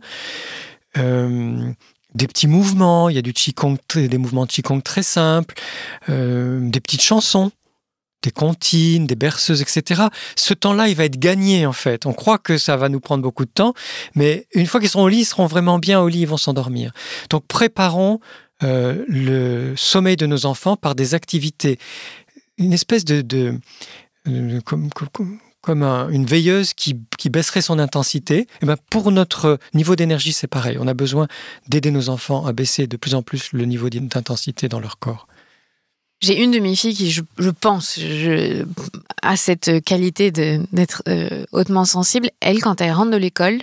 Des petits mouvements, il y a du qigong, des mouvements de qigong très simples, des petites chansons, des comptines, des berceuses, etc. Ce temps-là, il va être gagné en fait. On croit que ça va nous prendre beaucoup de temps, mais une fois qu'ils seront au lit, ils seront vraiment bien au lit, ils vont s'endormir. Donc préparons le sommeil de nos enfants par des activités. Une espèce comme une veilleuse qui baisserait son intensité. Et ben pour notre niveau d'énergie, c'est pareil. On a besoin d'aider nos enfants à baisser de plus en plus le niveau d'intensité dans leur corps. J'ai une de mes filles qui, je pense, a cette qualité d'être hautement sensible. Elle, quand elle rentre de l'école,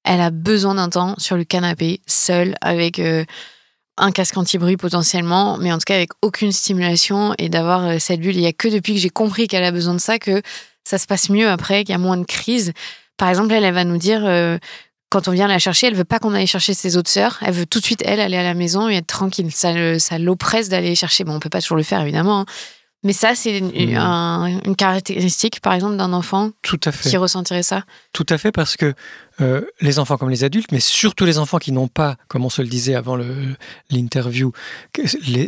elle a besoin d'un temps sur le canapé, seule, avec un casque anti-bruit potentiellement, mais en tout cas avec aucune stimulation, et d'avoir cette bulle. Il n'y a que depuis que j'ai compris qu'elle a besoin de ça que ça se passe mieux après, qu'il y a moins de crises. Par exemple, elle va nous dire, quand on vient la chercher, elle veut pas qu'on aille chercher ses autres sœurs. Elle veut tout de suite, aller à la maison et être tranquille. Ça l'oppresse d'aller les chercher. Bon, on peut pas toujours le faire, évidemment, hein. Mais ça, c'est une caractéristique, par exemple, d'un enfant qui ressentirait ça. Tout à fait, parce que les enfants comme les adultes, mais surtout les enfants qui n'ont pas, comme on se le disait avant l'interview,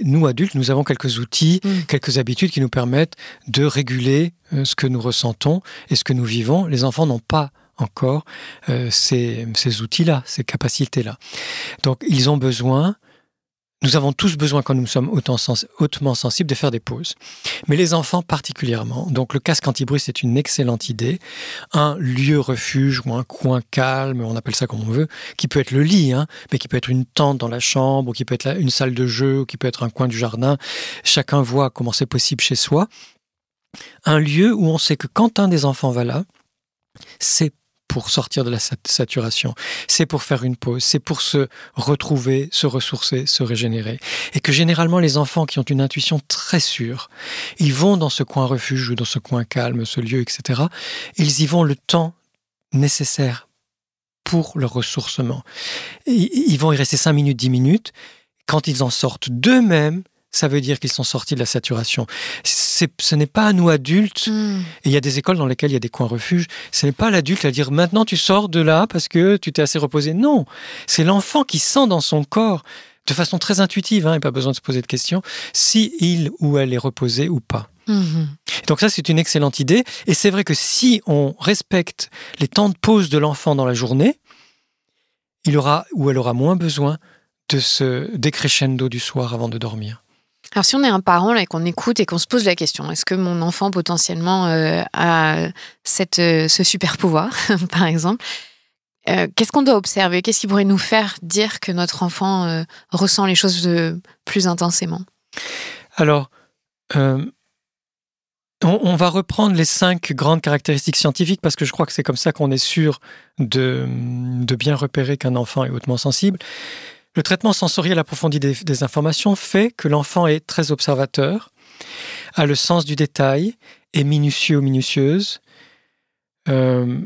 nous adultes, nous avons quelques outils, quelques habitudes qui nous permettent de réguler ce que nous ressentons et ce que nous vivons. Les enfants n'ont pas encore ces outils-là, ces capacités-là. Donc, ils ont besoin... Nous avons tous besoin, quand nous sommes hautement sensibles, de faire des pauses. Mais les enfants particulièrement. Donc le casque anti-bruit, c'est une excellente idée. Un lieu refuge ou un coin calme, on appelle ça comme on veut, qui peut être le lit, mais qui peut être une tente dans la chambre, ou qui peut être une salle de jeu, ou qui peut être un coin du jardin. Chacun voit comment c'est possible chez soi. Un lieu où on sait que quand un des enfants va là, c'est pour sortir de la saturation, c'est pour faire une pause, c'est pour se retrouver, se ressourcer, se régénérer. Et que généralement, les enfants qui ont une intuition très sûre, ils vont dans ce coin refuge ou dans ce coin calme, ce lieu, etc. Ils y vont le temps nécessaire pour leur ressourcement. Ils vont y rester 5 minutes, 10 minutes. Quand ils en sortent d'eux-mêmes, ça veut dire qu'ils sont sortis de la saturation. Ce n'est pas à nous adultes, et il y a des écoles dans lesquelles il y a des coins refuges, ce n'est pas l'adulte à dire maintenant tu sors de là parce que tu t'es assez reposé. Non, c'est l'enfant qui sent dans son corps, de façon très intuitive, hein, et pas besoin de se poser de questions, si il ou elle est reposé ou pas. Donc ça, c'est une excellente idée. Et c'est vrai que si on respecte les temps de pause de l'enfant dans la journée, il aura ou elle aura moins besoin de ce décrescendo du soir avant de dormir. Alors si on est un parent là, et qu'on écoute et qu'on se pose la question, est-ce que mon enfant potentiellement a ce super pouvoir, par exemple, qu'est-ce qu'on doit observer? Qu'est-ce qui pourrait nous faire dire que notre enfant ressent les choses plus intensément? Alors, on va reprendre les 5 grandes caractéristiques scientifiques parce que je crois que c'est comme ça qu'on est sûr de bien repérer qu'un enfant est hautement sensible. Le traitement sensoriel approfondi des informations fait que l'enfant est très observateur, a le sens du détail, est minutieux ou minutieuse. Un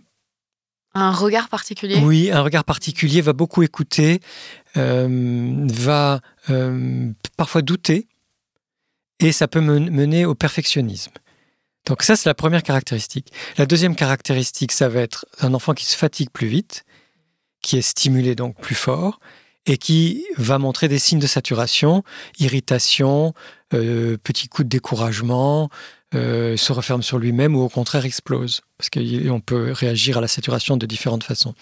regard particulier? Oui, un regard particulier, va beaucoup écouter, va parfois douter, et ça peut mener au perfectionnisme. Donc ça, c'est la première caractéristique. La deuxième caractéristique, ça va être un enfant qui se fatigue plus vite, qui est stimulé donc plus fort, et qui va montrer des signes de saturation, irritation, petits coups de découragement, se referme sur lui-même ou au contraire explose. Parce qu'on peut réagir à la saturation de différentes façons.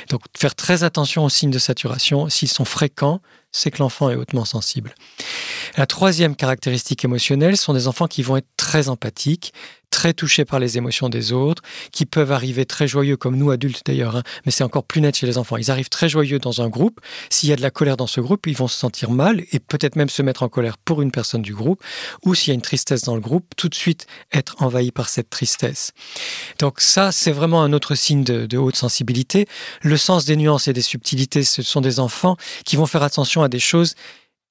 Donc faire très attention aux signes de saturation. S'ils sont fréquents, c'est que l'enfant est hautement sensible. La troisième caractéristique émotionnelle sont des enfants qui vont être très empathiques, très touchés par les émotions des autres, qui peuvent arriver très joyeux, comme nous adultes d'ailleurs, hein, mais c'est encore plus net chez les enfants. Ils arrivent très joyeux dans un groupe. S'il y a de la colère dans ce groupe, ils vont se sentir mal et peut-être même se mettre en colère pour une personne du groupe, ou s'il y a une tristesse dans le groupe, tout de suite être envahi par cette tristesse. Donc ça, c'est vraiment un autre signe de haute sensibilité. Le sens des nuances et des subtilités, ce sont des enfants qui vont faire attention à des choses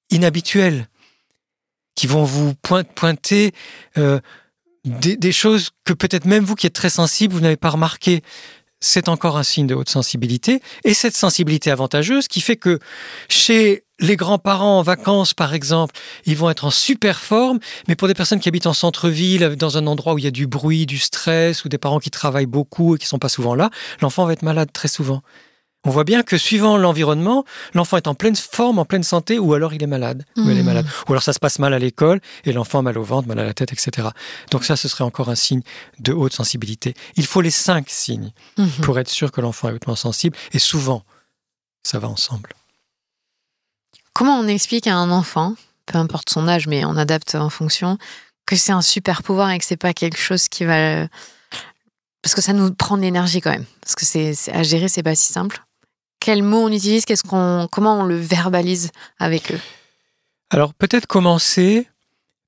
inhabituelles, qui vont vous pointer des choses que peut-être même vous qui êtes très sensible, vous n'avez pas remarqué. C'est encore un signe de haute sensibilité. Et cette sensibilité avantageuse qui fait que chez les grands-parents en vacances, par exemple, ils vont être en super forme, mais pour des personnes qui habitent en centre-ville, dans un endroit où il y a du bruit, du stress, ou des parents qui travaillent beaucoup et qui ne sont pas souvent là, l'enfant va être malade très souvent. On voit bien que suivant l'environnement, l'enfant est en pleine forme, en pleine santé, ou alors il est malade, ou elle est malade. Ou alors ça se passe mal à l'école, et l'enfant a mal au ventre, mal à la tête, etc. Donc ça, ce serait encore un signe de haute sensibilité. Il faut les 5 signes pour être sûr que l'enfant est hautement sensible, et souvent, ça va ensemble. Comment on explique à un enfant, peu importe son âge, mais on adapte en fonction, que c'est un super pouvoir et que c'est pas quelque chose qui va... Parce que ça nous prend de l'énergie quand même. Parce que c'est à gérer, c'est pas si simple. Quels mots on utilise? Comment on le verbalise avec eux? Alors, peut-être commencer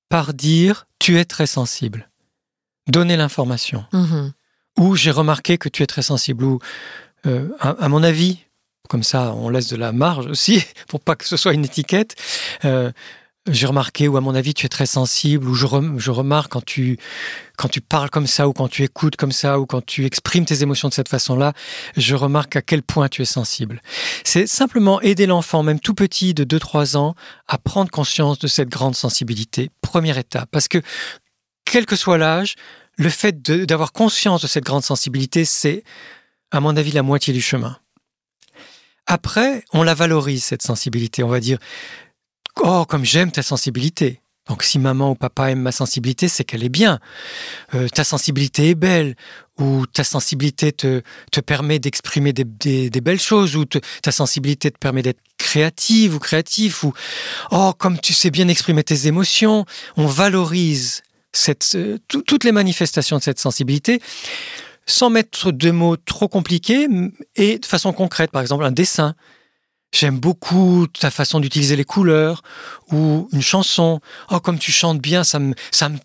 par dire « tu es très sensible ». Donner l'information. Ou « j'ai remarqué que tu es très sensible ». Ou à mon avis, comme ça, on laisse de la marge aussi, pour pas que ce soit une étiquette. J'ai remarqué, ou à mon avis, tu es très sensible, ou je remarque quand tu parles comme ça, ou quand tu écoutes comme ça, ou quand tu exprimes tes émotions de cette façon-là, je remarque à quel point tu es sensible. C'est simplement aider l'enfant, même tout petit, de 2-3 ans, à prendre conscience de cette grande sensibilité. Première étape. Parce que, quel que soit l'âge, le fait d'avoir conscience de cette grande sensibilité, c'est, à mon avis, la moitié du chemin. Après, on la valorise, cette sensibilité. On va dire... Oh, comme j'aime ta sensibilité. Donc, si maman ou papa aime ma sensibilité, c'est qu'elle est bien. Ta sensibilité est belle. Ou ta sensibilité te permet d'exprimer des belles choses. Ou ta sensibilité te permet d'être créative ou créatif. Ou, oh, comme tu sais bien exprimer tes émotions. On valorise toutes les manifestations de cette sensibilité sans mettre de mots trop compliqués et de façon concrète. Par exemple, un dessin. J'aime beaucoup ta façon d'utiliser les couleurs, ou une chanson. Oh, comme tu chantes bien, ça me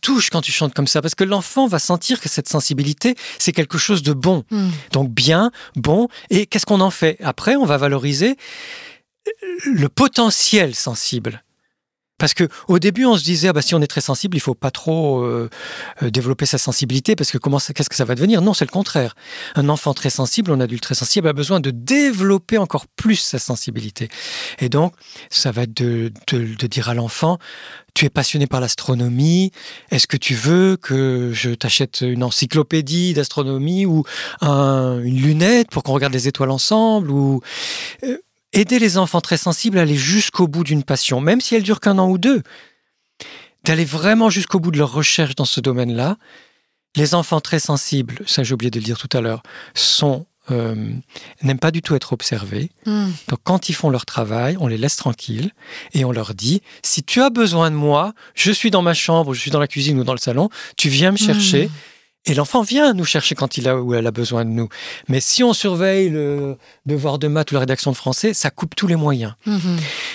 touche quand tu chantes comme ça. Parce que l'enfant va sentir que cette sensibilité, c'est quelque chose de bon. Donc bien, bon. Et qu'est-ce qu'on en fait? Après, on va valoriser le potentiel sensible. Parce qu'au début, on se disait, si on est très sensible, il ne faut pas trop développer sa sensibilité, parce que qu'est-ce que ça va devenir ? Non, c'est le contraire. Un enfant très sensible, un adulte très sensible, a besoin de développer encore plus sa sensibilité. Et donc, ça va être de dire à l'enfant, tu es passionné par l'astronomie, est-ce que tu veux que je t'achète une encyclopédie d'astronomie ou une lunette pour qu'on regarde les étoiles ensemble ou... Aider les enfants très sensibles à aller jusqu'au bout d'une passion, même si elle dure qu'un an ou deux, d'aller vraiment jusqu'au bout de leur recherche dans ce domaine-là. Les enfants très sensibles, ça j'ai oublié de le dire tout à l'heure, n'aiment pas du tout être observés. Donc quand ils font leur travail, on les laisse tranquilles et on leur dit, si tu as besoin de moi, je suis dans ma chambre, je suis dans la cuisine ou dans le salon, tu viens me chercher. Et l'enfant vient nous chercher quand il a ou elle a besoin de nous. Mais si on surveille le devoir de maths ou la rédaction de français, ça coupe tous les moyens.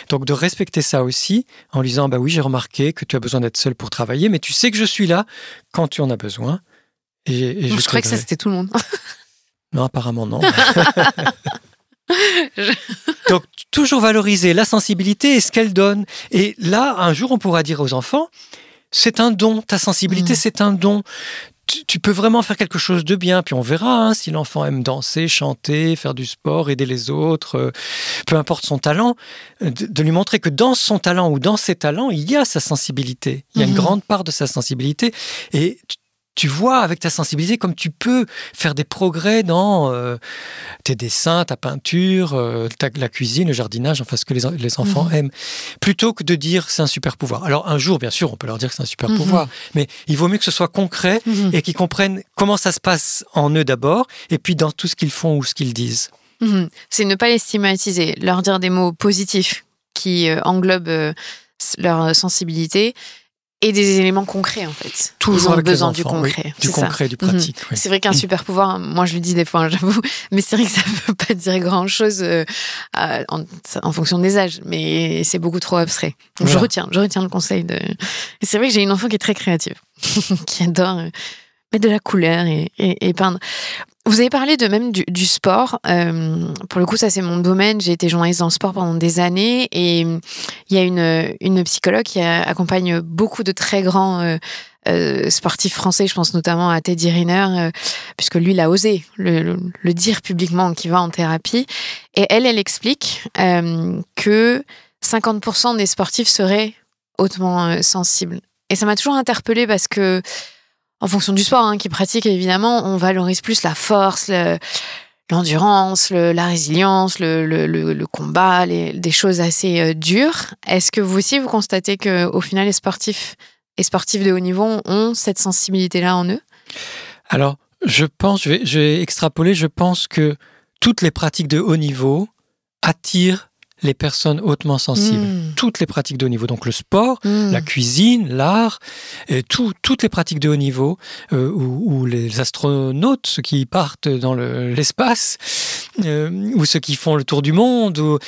Donc de respecter ça aussi, en lui disant, oui, j'ai remarqué que tu as besoin d'être seul pour travailler, mais tu sais que je suis là quand tu en as besoin. Et je croyais que ça, c'était tout le monde. Non, apparemment non. Donc toujours valoriser la sensibilité et ce qu'elle donne. Et là, un jour, on pourra dire aux enfants, c'est un don, ta sensibilité, c'est un don. Tu peux vraiment faire quelque chose de bien, puis on verra si l'enfant aime danser, chanter, faire du sport, aider les autres, peu importe son talent, de lui montrer que dans son talent ou dans ses talents, il y a sa sensibilité. Il y a une grande part de sa sensibilité et tu vois avec ta sensibilité comme tu peux faire des progrès dans tes dessins, ta peinture, la cuisine, le jardinage, enfin ce que les enfants aiment, plutôt que de dire c'est un super pouvoir. Alors un jour, bien sûr, on peut leur dire que c'est un super pouvoir, mais il vaut mieux que ce soit concret et qu'ils comprennent comment ça se passe en eux d'abord, et puis dans tout ce qu'ils font ou ce qu'ils disent. C'est ne pas les stigmatiser, leur dire des mots positifs qui englobent leur sensibilité, et des éléments concrets, en fait. Toujours ils ont besoin enfants, du concret. Oui, du concret, du pratique. Oui. C'est vrai qu'un super pouvoir, moi je le dis des fois, j'avoue, mais c'est vrai que ça ne veut pas dire grand-chose en fonction des âges, mais c'est beaucoup trop abstrait. Donc voilà. Je retiens le conseil de... Et c'est vrai que j'ai une enfant qui est très créative, qui adore mettre de la couleur et peindre. Vous avez parlé du sport. Pour le coup, ça, c'est mon domaine. J'ai été journaliste dans le sport pendant des années et il y a une psychologue qui accompagne beaucoup de très grands sportifs français. Je pense notamment à Teddy Riner, puisque lui, il a osé le dire publiquement qu'il va en thérapie. Et elle explique que 50% des sportifs seraient hautement sensibles. Et ça m'a toujours interpellée parce que en fonction du sport qu'ils pratiquent, évidemment, on valorise plus la force, l'endurance, la résilience, le combat, des choses assez dures. Est-ce que vous aussi, vous constatez qu'au final, les sportifs de haut niveau ont cette sensibilité-là en eux ? Alors, je vais extrapoler, je pense que toutes les pratiques de haut niveau attirent les personnes hautement sensibles. Toutes les pratiques de haut niveau, donc le sport, la cuisine, l'art, toutes les pratiques de haut niveau, ou les astronautes, ceux qui partent dans l'espace, ou ceux qui font le tour du monde,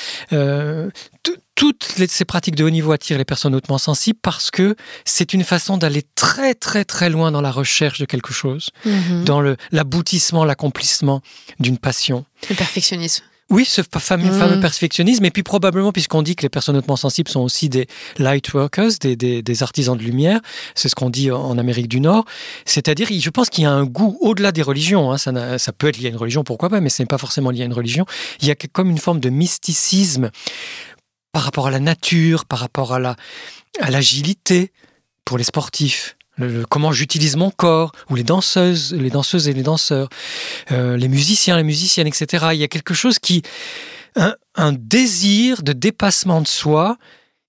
toutes ces pratiques de haut niveau attirent les personnes hautement sensibles parce que c'est une façon d'aller très très très loin dans la recherche de quelque chose, dans l'aboutissement, l'accomplissement d'une passion. Le perfectionnisme. Oui, ce fameux perfectionnisme, et puis probablement, puisqu'on dit que les personnes hautement sensibles sont aussi des light workers, des artisans de lumière, c'est ce qu'on dit en Amérique du Nord, c'est-à-dire, je pense qu'il y a un goût au-delà des religions, ça peut être lié à une religion, pourquoi pas, mais ce n'est pas forcément lié à une religion, il y a comme une forme de mysticisme par rapport à la nature, par rapport à l'agilité pour les sportifs. Comment j'utilise mon corps, ou les danseuses et les danseurs, les musiciens, les musiciennes, etc. Il y a quelque chose un désir de dépassement de soi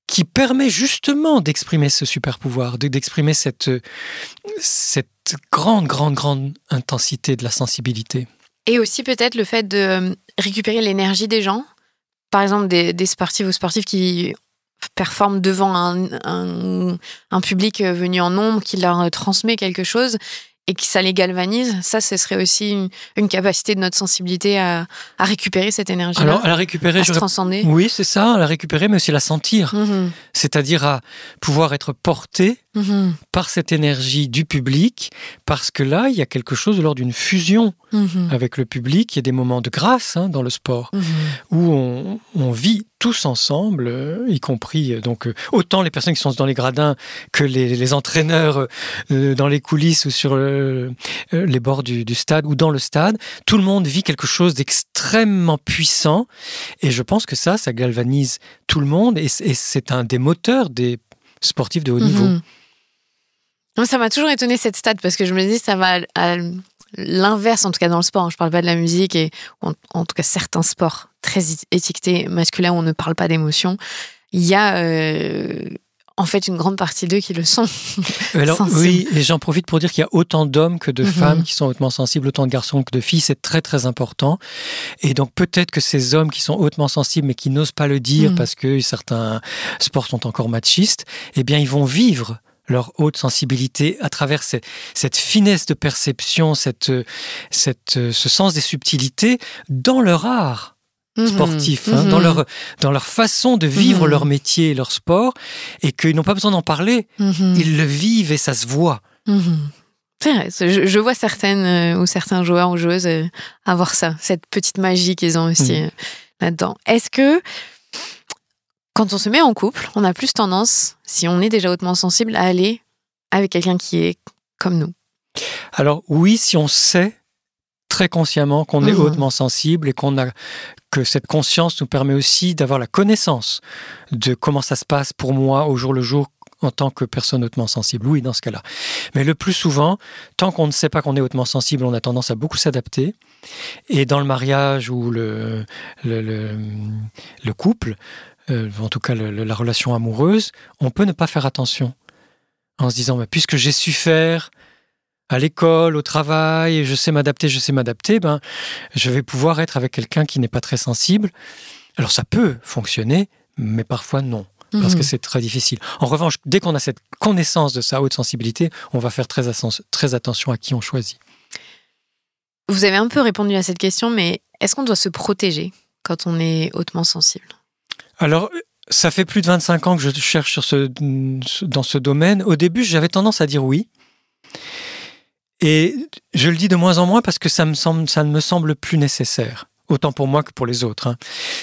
qui permet justement d'exprimer ce super pouvoir, d'exprimer cette grande intensité de la sensibilité. Et aussi peut-être le fait de récupérer l'énergie des gens, par exemple des sportifs ou sportives qui performent devant un public venu en nombre qui leur transmet quelque chose et que ça les galvanise, ça, ce serait aussi une capacité de notre sensibilité à récupérer cette énergie-là. Alors, à la récupérer, se transcender. Oui, c'est ça, à la récupérer, mais aussi la sentir. C'est-à-dire à pouvoir être porté par cette énergie du public, parce que là, il y a quelque chose de l'ordre d'une fusion avec le public. Il y a des moments de grâce dans le sport, où on vit tous ensemble, y compris autant les personnes qui sont dans les gradins que les entraîneurs dans les coulisses ou sur les bords du stade ou dans le stade. Tout le monde vit quelque chose d'extrêmement puissant et je pense que ça galvanise tout le monde et c'est un des moteurs des sportifs de haut niveau. Ça m'a toujours étonné cette stat parce que je me dis ça va à l'inverse, en tout cas dans le sport. Je parle pas de la musique et en tout cas certains sports très étiquetés masculins où on ne parle pas d'émotions. Il y a en fait une grande partie d'eux qui le sont. Alors, oui, et j'en profite pour dire qu'il y a autant d'hommes que de femmes qui sont hautement sensibles, autant de garçons que de filles. C'est très très important. Et donc peut-être que ces hommes qui sont hautement sensibles mais qui n'osent pas le dire parce que certains sports sont encore machistes, eh bien ils vont vivre leur haute sensibilité à travers cette finesse de perception, ce sens des subtilités dans leur art sportif, dans leur façon de vivre leur métier, leur sport, et qu'ils n'ont pas besoin d'en parler, ils le vivent et ça se voit. C'est vrai, je vois certaines ou certains joueurs ou joueuses avoir ça, cette petite magie qu'ils ont aussi là-dedans. Est-ce que quand on se met en couple, on a plus tendance, si on est déjà hautement sensible, à aller avec quelqu'un qui est comme nous? Alors oui, si on sait très consciemment qu'on est hautement sensible et que cette conscience nous permet aussi d'avoir la connaissance de comment ça se passe pour moi au jour le jour en tant que personne hautement sensible. Oui, dans ce cas-là. Mais le plus souvent, tant qu'on ne sait pas qu'on est hautement sensible, on a tendance à beaucoup s'adapter. Et dans le mariage ou le couple, en tout cas la relation amoureuse, on peut ne pas faire attention en se disant puisque j'ai su faire à l'école, au travail, je sais m'adapter, je vais pouvoir être avec quelqu'un qui n'est pas très sensible. Alors ça peut fonctionner, mais parfois non, parce que c'est très difficile. En revanche, dès qu'on a cette connaissance de sa haute sensibilité, on va faire très attention à qui on choisit. Vous avez un peu répondu à cette question, mais est-ce qu'on doit se protéger quand on est hautement sensible ? Alors, ça fait plus de 25 ans que je cherche dans ce domaine. Au début, j'avais tendance à dire oui. Et je le dis de moins en moins parce que ça ne me semble plus nécessaire. Autant pour moi que pour les autres.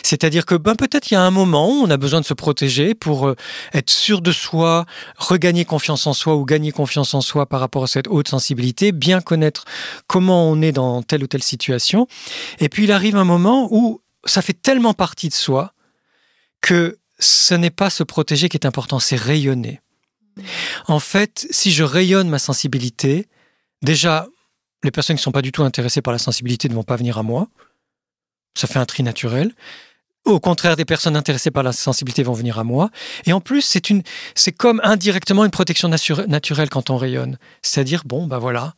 C'est-à-dire que peut-être il y a un moment où on a besoin de se protéger pour être sûr de soi, regagner confiance en soi ou gagner confiance en soi par rapport à cette haute sensibilité, bien connaître comment on est dans telle ou telle situation. Et puis il arrive un moment où ça fait tellement partie de soi que ce n'est pas se protéger qui est important, c'est rayonner. En fait, si je rayonne ma sensibilité, déjà, les personnes qui ne sont pas du tout intéressées par la sensibilité ne vont pas venir à moi. Ça fait un tri naturel. Au contraire, des personnes intéressées par la sensibilité vont venir à moi. Et en plus, c'est comme indirectement une protection naturelle quand on rayonne. C'est-à-dire, voilà,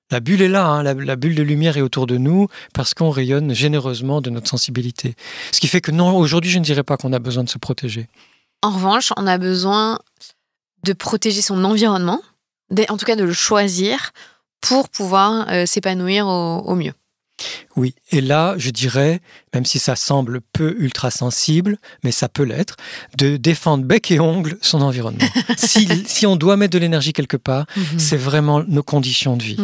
la bulle est là, la bulle de lumière est autour de nous parce qu'on rayonne généreusement de notre sensibilité. Ce qui fait que non, aujourd'hui, je ne dirais pas qu'on a besoin de se protéger. En revanche, on a besoin de protéger son environnement, en tout cas de le choisir pour pouvoir s'épanouir au mieux. Oui, et là, je dirais, même si ça semble peu ultra sensible, mais ça peut l'être, de défendre bec et ongle son environnement. Si on doit mettre de l'énergie quelque part, c'est vraiment nos conditions de vie.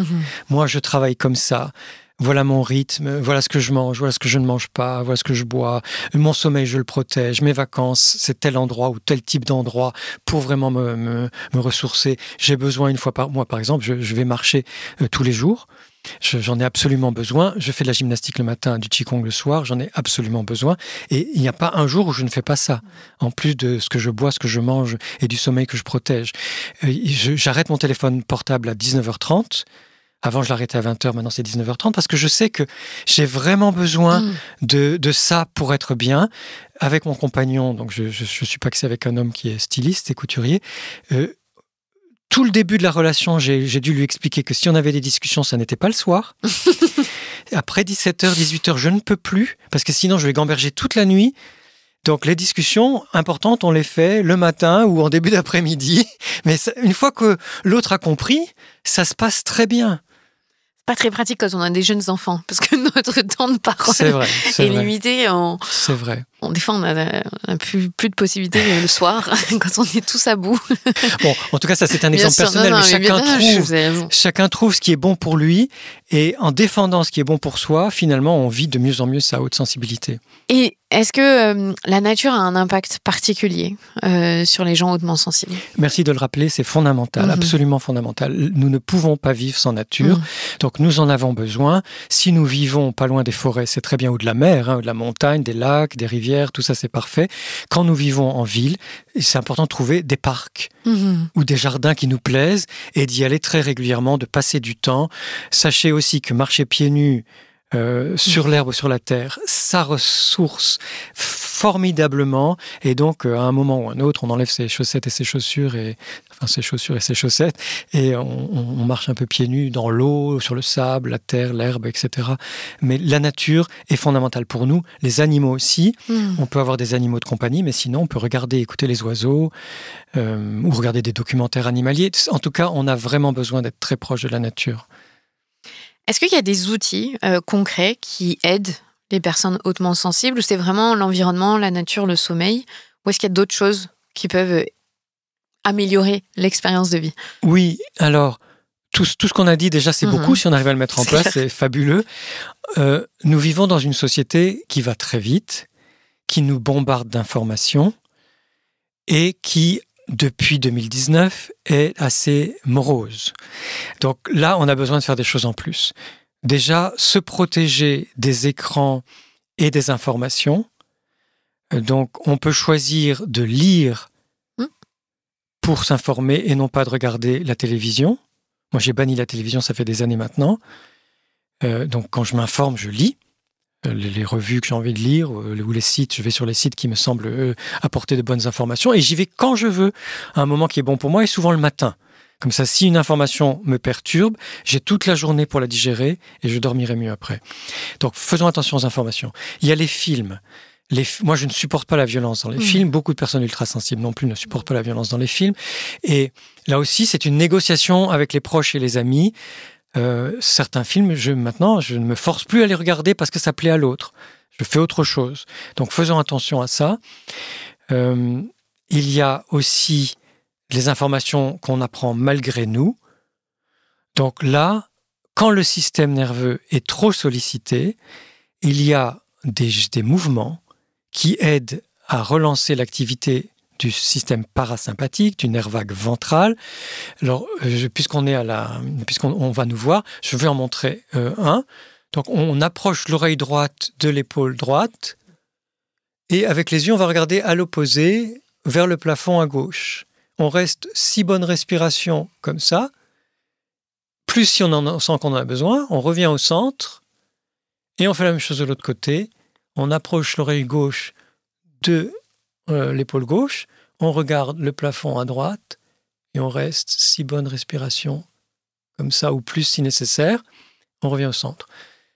Moi, je travaille comme ça. Voilà mon rythme, voilà ce que je mange, voilà ce que je ne mange pas, voilà ce que je bois. Mon sommeil, je le protège. Mes vacances, c'est tel endroit ou tel type d'endroit pour vraiment me ressourcer. J'ai besoin une fois par mois, par exemple, je vais marcher tous les jours. J'en ai absolument besoin. Je fais de la gymnastique le matin, du qigong le soir. J'en ai absolument besoin. Et il n'y a pas un jour où je ne fais pas ça. En plus de ce que je bois, ce que je mange et du sommeil que je protège. J'arrête mon téléphone portable à 19h30. Avant, je l'arrêtais à 20h. Maintenant, c'est 19h30 parce que je sais que j'ai vraiment besoin de ça pour être bien. Avec mon compagnon, donc je suis paxé avec un homme qui est styliste et couturier. Tout le début de la relation, j'ai dû lui expliquer que si on avait des discussions, ça n'était pas le soir. Après 17h, 18h, je ne peux plus, parce que sinon je vais gamberger toute la nuit. Donc les discussions importantes, on les fait le matin ou en début d'après-midi. Mais une fois que l'autre a compris, ça se passe très bien. C'est pas très pratique quand on a des jeunes enfants, parce que notre temps de parole est limité. C'est vrai. Des fois, on n'a plus de possibilités le soir, quand on est tous à bout. Bon, en tout cas, ça, c'est un exemple personnel, mais chacun trouve ce qui est bon pour lui. Et en défendant ce qui est bon pour soi, finalement, on vit de mieux en mieux sa haute sensibilité. Et est-ce que la nature a un impact particulier sur les gens hautement sensibles ? Merci de le rappeler, c'est fondamental, absolument fondamental. Nous ne pouvons pas vivre sans nature, donc nous en avons besoin. Si nous vivons pas loin des forêts, c'est très bien, ou de la mer, ou de la montagne, des lacs, des rivières, tout ça c'est parfait. Quand nous vivons en ville, c'est important de trouver des parcs ou des jardins qui nous plaisent et d'y aller très régulièrement, de passer du temps. Sachez aussi que marcher pieds nus sur l'herbe ou sur la terre, ça ressource formidablement, et donc à un moment ou un autre, on enlève ses chaussettes et ses chaussures, ses chaussures et ses chaussettes, et on marche un peu pieds nus dans l'eau, sur le sable, la terre, l'herbe, etc. Mais la nature est fondamentale pour nous, les animaux aussi. On peut avoir des animaux de compagnie, mais sinon on peut regarder, écouter les oiseaux, ou regarder des documentaires animaliers. En tout cas, on a vraiment besoin d'être très proche de la nature. Est-ce qu'il y a des outils concrets qui aident les personnes hautement sensibles, ou c'est vraiment l'environnement, la nature, le sommeil, ou est-ce qu'il y a d'autres choses qui peuvent améliorer l'expérience de vie ? Oui, alors, tout ce qu'on a dit déjà, c'est beaucoup. Si on arrive à le mettre en place, c'est fabuleux. Nous vivons dans une société qui va très vite, qui nous bombarde d'informations et qui, depuis 2019, est assez morose. Donc là, on a besoin de faire des choses en plus. Déjà, se protéger des écrans et des informations. Donc, on peut choisir de lire pour s'informer et non pas de regarder la télévision. Moi, j'ai banni la télévision, ça fait des années maintenant. Donc, quand je m'informe, je lis. Les revues que j'ai envie de lire, ou les sites, je vais sur les sites qui me semblent apporter de bonnes informations, et j'y vais quand je veux, à un moment qui est bon pour moi, et souvent le matin. Comme ça, si une information me perturbe, j'ai toute la journée pour la digérer, et je dormirai mieux après. Donc, faisons attention aux informations. Il y a les films. Moi, je ne supporte pas la violence dans les films. Beaucoup de personnes ultra-sensibles non plus ne supportent pas la violence dans les films. Et là aussi, c'est une négociation avec les proches et les amis. Certains films, maintenant, je ne me force plus à les regarder parce que ça plaît à l'autre. Je fais autre chose. Donc, faisons attention à ça. Il y a aussi les informations qu'on apprend malgré nous. Donc là, quand le système nerveux est trop sollicité, il y a des mouvements qui aident à relancer l'activité du système parasympathique, du nerf vague ventral. Alors, puisqu'on va nous voir, je vais en montrer un. Donc, on approche l'oreille droite de l'épaule droite, et avec les yeux, on va regarder à l'opposé, vers le plafond à gauche. On reste 6 bonnes respirations comme ça. Plus si on en sent qu'on en a besoin, on revient au centre, et on fait la même chose de l'autre côté. On approche l'oreille gauche de l'épaule gauche, on regarde le plafond à droite et on reste 6 bonnes respirations comme ça, ou plus si nécessaire. On revient au centre.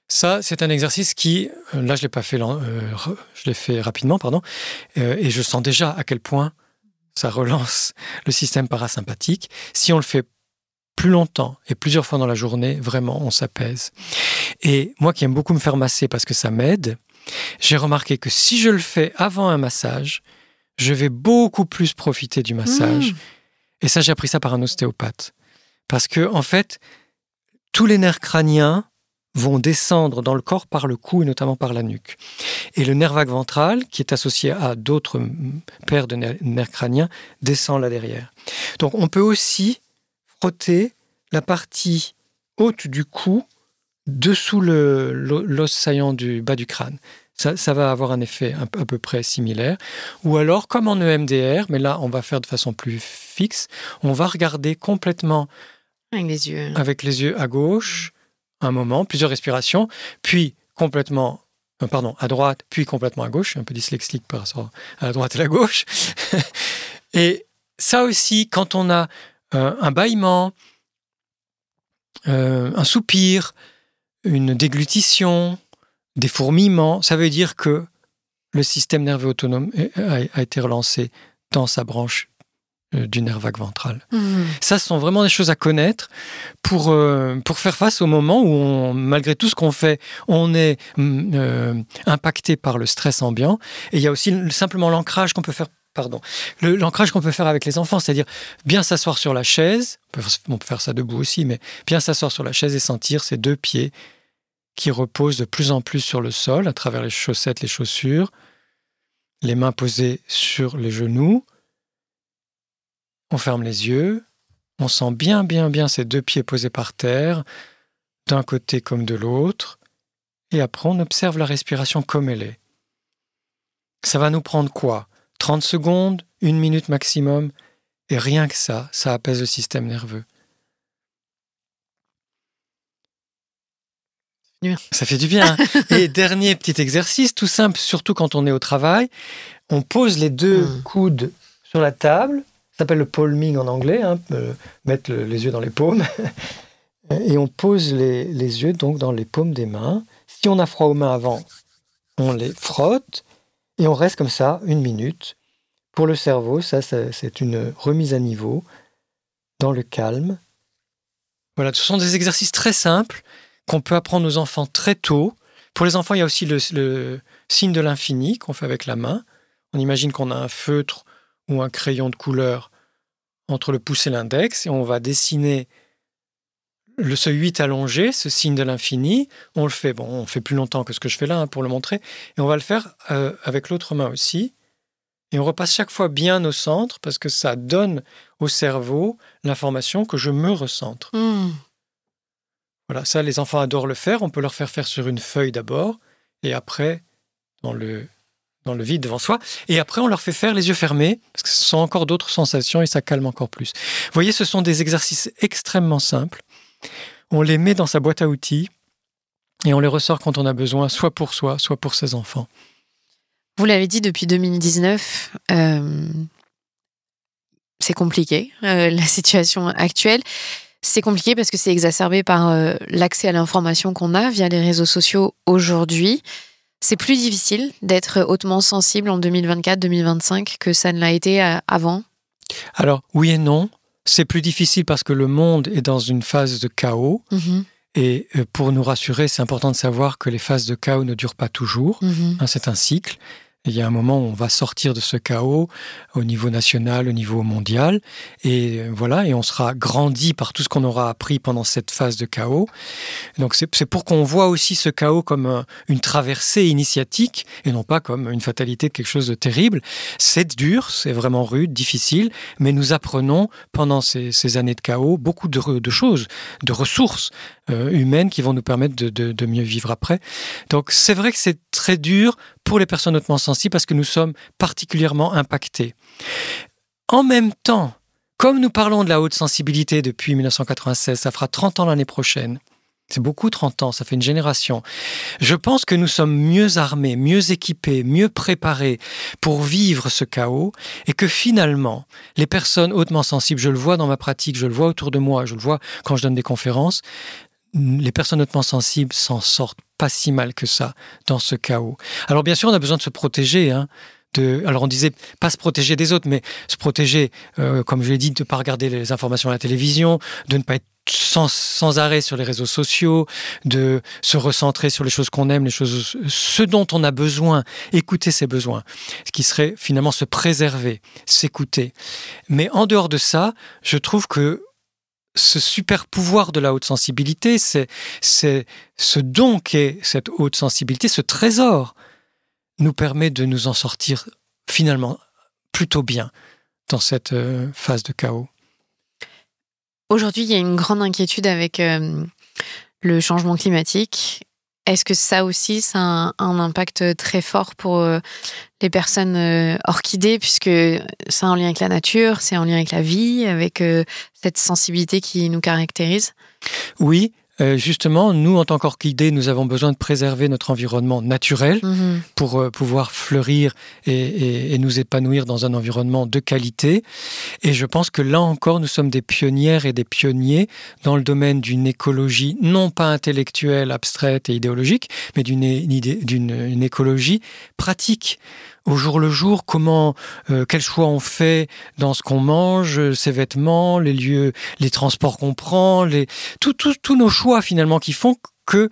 Ça, c'est un exercice qui, là je l'ai fait rapidement, et je sens déjà à quel point ça relance le système parasympathique. Si on le fait plus longtemps et plusieurs fois dans la journée, vraiment on s'apaise. Et moi qui aime beaucoup me faire masser parce que ça m'aide, j'ai remarqué que si je le fais avant un massage, je vais beaucoup plus profiter du massage. Et ça, j'ai appris ça par un ostéopathe. Parce que, en fait, tous les nerfs crâniens vont descendre dans le corps par le cou et notamment par la nuque. Et le nerf vague ventral, qui est associé à d'autres paires de nerfs crâniens, descend là derrière. Donc, on peut aussi frotter la partie haute du cou dessous l'os saillant du bas du crâne. Ça va avoir un effet à peu près similaire. Ou alors, comme en EMDR, mais là, on va faire de façon plus fixe, on va regarder complètement avec les yeux à gauche, un moment, plusieurs respirations, puis complètement, à droite, puis complètement à gauche. Je suis un peu dyslexique par rapport à la droite et la gauche. Et ça aussi, quand on a un bâillement, un soupir, une déglutition, des fourmillements, ça veut dire que le système nerveux autonome a été relancé dans sa branche du nerf vague ventral. Ça, ce sont vraiment des choses à connaître pour faire face au moment où, malgré tout ce qu'on fait, on est impacté par le stress ambiant. Et il y a aussi simplement l'ancrage qu'on peut faire. L'ancrage qu'on peut faire avec les enfants, c'est-à-dire bien s'asseoir sur la chaise, on peut faire ça debout aussi, mais bien s'asseoir sur la chaise et sentir ses 2 pieds qui reposent de plus en plus sur le sol à travers les chaussettes, les chaussures, les mains posées sur les genoux. On ferme les yeux, on sent bien ces 2 pieds posés par terre, d'un côté comme de l'autre, et après on observe la respiration comme elle est. Ça va nous prendre quoi ? 30 secondes, 1 minute maximum, et rien que ça apaise le système nerveux. Ça fait du bien. Et dernier petit exercice, tout simple, surtout quand on est au travail, on pose les 2 coudes sur la table, ça s'appelle le palming en anglais, mettre les yeux dans les paumes, et on pose les yeux donc dans les paumes des mains. Si on a froid aux mains avant, on les frotte, et on reste comme ça 1 minute. Pour le cerveau, c'est une remise à niveau, dans le calme. Voilà, ce sont des exercices très simples qu'on peut apprendre aux enfants très tôt. Pour les enfants, il y a aussi le signe de l'infini qu'on fait avec la main. On imagine qu'on a un feutre ou un crayon de couleur entre le pouce et l'index, et on va dessiner ce 8 allongé, ce signe de l'infini. On fait plus longtemps que ce que je fais là pour le montrer, et on va le faire avec l'autre main aussi. Et on repasse chaque fois bien au centre parce que ça donne au cerveau l'information que je me recentre. Voilà, ça, les enfants adorent le faire. On peut leur faire sur une feuille d'abord, et après, dans le vide devant soi. Et après, on leur fait faire les yeux fermés, parce que ce sont encore d'autres sensations et ça calme encore plus. Vous voyez, ce sont des exercices extrêmement simples. On les met dans sa boîte à outils et on les ressort quand on a besoin, soit pour soi, soit pour ses enfants. Vous l'avez dit, depuis 2019, c'est compliqué, la situation actuelle. C'est compliqué parce que c'est exacerbé par l'accès à l'information qu'on a via les réseaux sociaux aujourd'hui. C'est plus difficile d'être hautement sensible en 2024-2025 que ça ne l'a été avant ? Alors, oui et non. C'est plus difficile parce que le monde est dans une phase de chaos. Et pour nous rassurer, c'est important de savoir que les phases de chaos ne durent pas toujours. C'est un cycle. Il y a un moment où on va sortir de ce chaos au niveau national, au niveau mondial. Et voilà, et on sera grandi par tout ce qu'on aura appris pendant cette phase de chaos. Donc c'est pour qu'on voit aussi ce chaos comme une traversée initiatique et non pas comme une fatalité de quelque chose de terrible. C'est dur, c'est vraiment rude, difficile, mais nous apprenons pendant ces années de chaos beaucoup de choses, de ressources humaines qui vont nous permettre de mieux vivre après. Donc c'est vrai que c'est très dur pour les personnes hautement sensibles parce que nous sommes particulièrement impactés. En même temps, comme nous parlons de la haute sensibilité depuis 1996, ça fera 30 ans l'année prochaine. C'est beaucoup 30 ans, ça fait une génération. Je pense que nous sommes mieux armés, mieux équipés, mieux préparés pour vivre ce chaos et que finalement, les personnes hautement sensibles, je le vois dans ma pratique, je le vois autour de moi, je le vois quand je donne des conférences, les personnes hautement sensibles s'en sortent pas si mal que ça dans ce chaos. Alors bien sûr, on a besoin de se protéger. Alors on disait pas se protéger des autres, mais se protéger, comme je l'ai dit, de ne pas regarder les informations à la télévision, de ne pas être sans arrêt sur les réseaux sociaux, de se recentrer sur les choses qu'on aime, ce dont on a besoin, écouter ses besoins, ce qui serait finalement se préserver, s'écouter. Mais en dehors de ça, je trouve que ce super pouvoir de la haute sensibilité, c'est ce don qu'est cette haute sensibilité, ce trésor, nous permet de nous en sortir finalement plutôt bien dans cette phase de chaos. Aujourd'hui, il y a une grande inquiétude avec le changement climatique. Est-ce que ça aussi, ça a un impact très fort pour les personnes orchidées, puisque c'est en lien avec la nature, c'est en lien avec la vie, avec cette sensibilité qui nous caractérise ? Oui, justement, nous, en tant qu'orchidées, nous avons besoin de préserver notre environnement naturel pour pouvoir fleurir et nous épanouir dans un environnement de qualité. Et je pense que là encore, nous sommes des pionnières et des pionniers dans le domaine d'une écologie non pas intellectuelle, abstraite et idéologique, mais d'une écologie pratique, au jour le jour, quel choix on fait dans ce qu'on mange, ses vêtements, les lieux, les transports qu'on prend, tous nos choix finalement qui font que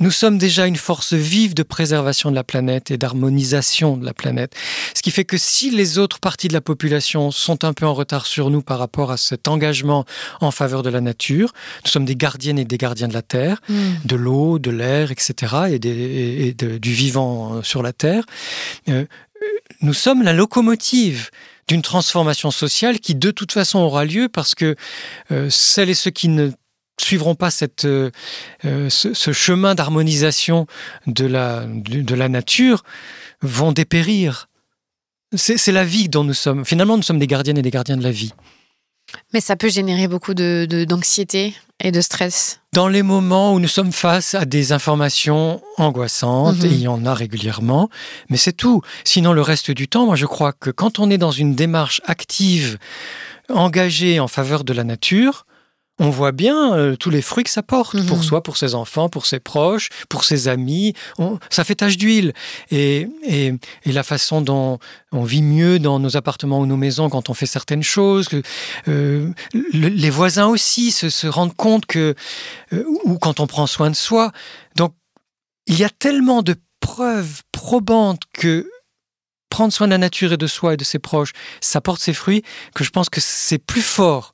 nous sommes déjà une force vive de préservation de la planète et d'harmonisation de la planète. Ce qui fait que si les autres parties de la population sont un peu en retard sur nous par rapport à cet engagement en faveur de la nature, nous sommes des gardiennes et des gardiens de la Terre, de l'eau, de l'air, etc., du vivant sur la Terre. Nous sommes la locomotive d'une transformation sociale qui de toute façon aura lieu parce que celles et ceux qui ne suivront pas ce chemin d'harmonisation de la nature vont dépérir. C'est la vie dont nous sommes. Finalement, nous sommes des gardiennes et des gardiens de la vie. Mais ça peut générer beaucoup d'anxiété et de stress. Dans les moments où nous sommes face à des informations angoissantes, et il y en a régulièrement, mais c'est tout. Sinon, le reste du temps, moi je crois que quand on est dans une démarche active, engagée en faveur de la nature, on voit bien tous les fruits que ça porte pour soi, pour ses enfants, pour ses proches, pour ses amis. Ça fait tache d'huile. Et la façon dont on vit mieux dans nos appartements ou nos maisons quand on fait certaines choses. Les voisins aussi se rendent compte ou quand on prend soin de soi. Donc, il y a tellement de preuves probantes que prendre soin de la nature et de soi et de ses proches, ça porte ses fruits, que je pense que c'est plus fort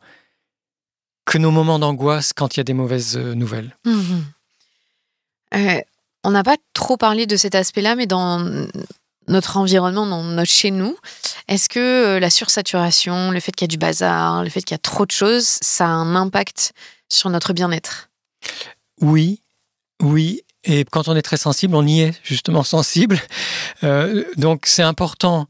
que nos moments d'angoisse quand il y a des mauvaises nouvelles. On n'a pas trop parlé de cet aspect-là, mais dans notre environnement, dans notre chez nous, est-ce que la sursaturation, le fait qu'il y a du bazar, le fait qu'il y a trop de choses, ça a un impact sur notre bien-être ? Oui. Et quand on est très sensible, on y est justement sensible. Donc c'est important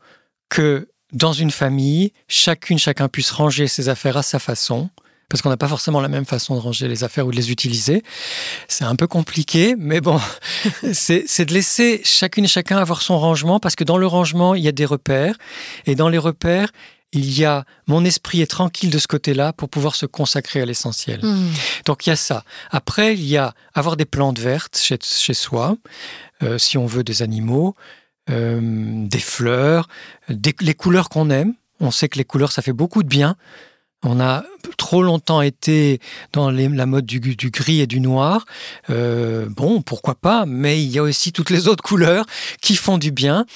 que dans une famille, chacun puisse ranger ses affaires à sa façon. Parce qu'on n'a pas forcément la même façon de ranger les affaires ou de les utiliser. C'est un peu compliqué, mais bon, c'est de laisser chacun avoir son rangement, parce que dans le rangement, il y a des repères, et dans les repères, il y a mon esprit est tranquille de ce côté-là pour pouvoir se consacrer à l'essentiel. Donc il y a ça. Après, il y a avoir des plantes vertes chez soi, si on veut des animaux, des fleurs, les couleurs qu'on aime. On sait que les couleurs, ça fait beaucoup de bien. On a trop longtemps été dans la mode du gris et du noir. Bon, pourquoi pas, mais il y a aussi toutes les autres couleurs qui font du bien.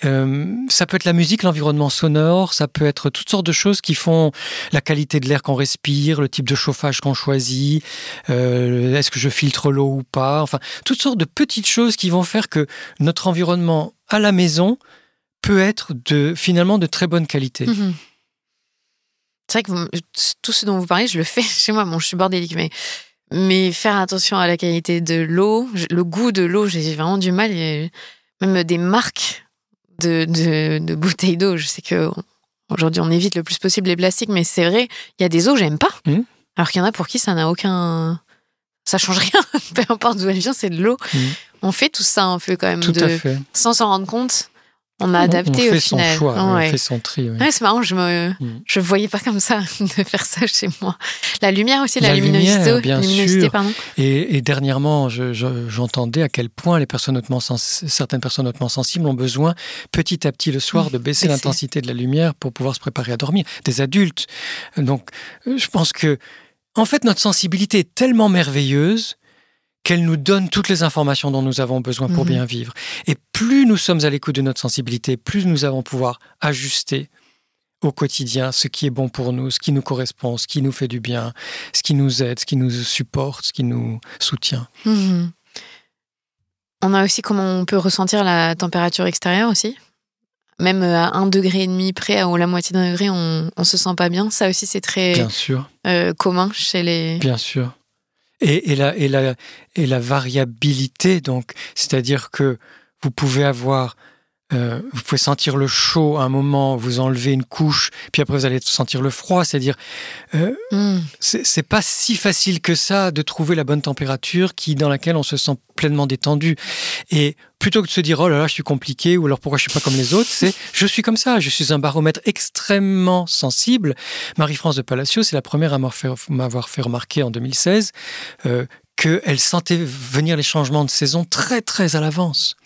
Ça peut être la musique, l'environnement sonore, ça peut être toutes sortes de choses qui font la qualité de l'air qu'on respire, le type de chauffage qu'on choisit, est-ce que je filtre l'eau ou pas, enfin, toutes sortes de petites choses qui vont faire que notre environnement à la maison peut être finalement de très bonne qualité. C'est vrai que tout ce dont vous parlez, je le fais chez moi. Bon, je suis bordélique, mais faire attention à la qualité de l'eau, le goût de l'eau, j'ai vraiment du mal. Et même des marques de bouteilles d'eau. Je sais qu'aujourd'hui, on évite le plus possible les plastiques, mais c'est vrai, il y a des eaux que j'aime pas. Alors qu'il y en a pour qui ça n'a aucun... Ça change rien. Peu importe d'où elle vient, c'est de l'eau. On fait tout ça, on fait quand même sans s'en rendre compte. On a adapté au final. On fait son choix, on fait son tri. Oui. Ouais, c'est marrant, je voyais pas comme ça de faire ça chez moi. La lumière aussi, la luminosité. Bien sûr. Pardon. Et dernièrement, j'entendais à quel point certaines personnes hautement sensibles ont besoin petit à petit le soir de baisser l'intensité de la lumière pour pouvoir se préparer à dormir. Des adultes. Donc, je pense que, en fait, notre sensibilité est tellement merveilleuse qu'elle nous donne toutes les informations dont nous avons besoin pour bien vivre. Et plus nous sommes à l'écoute de notre sensibilité, plus nous allons pouvoir ajuster au quotidien ce qui est bon pour nous, ce qui nous correspond, ce qui nous fait du bien, ce qui nous aide, ce qui nous supporte, ce qui nous soutient. On a aussi comment on peut ressentir la température extérieure aussi. Même à 1,5 degré près, ou la moitié d'un degré, on se sent pas bien. Ça aussi, c'est très bien sûr. Commun chez les... Bien sûr. Et la variabilité, donc, c'est-à-dire que vous pouvez sentir le chaud à un moment, vous enlevez une couche, puis après vous allez sentir le froid, c'est-à-dire c'est pas si facile que ça de trouver la bonne température dans laquelle on se sent pleinement détendu. Et plutôt que de se dire oh là là je suis compliqué ou alors pourquoi je suis pas comme les autres, c'est je suis comme ça, je suis un baromètre extrêmement sensible. Marie-France de Palacio, c'est la première à m'avoir fait remarquer en 2016 qu'elle sentait venir les changements de saison très très à l'avance.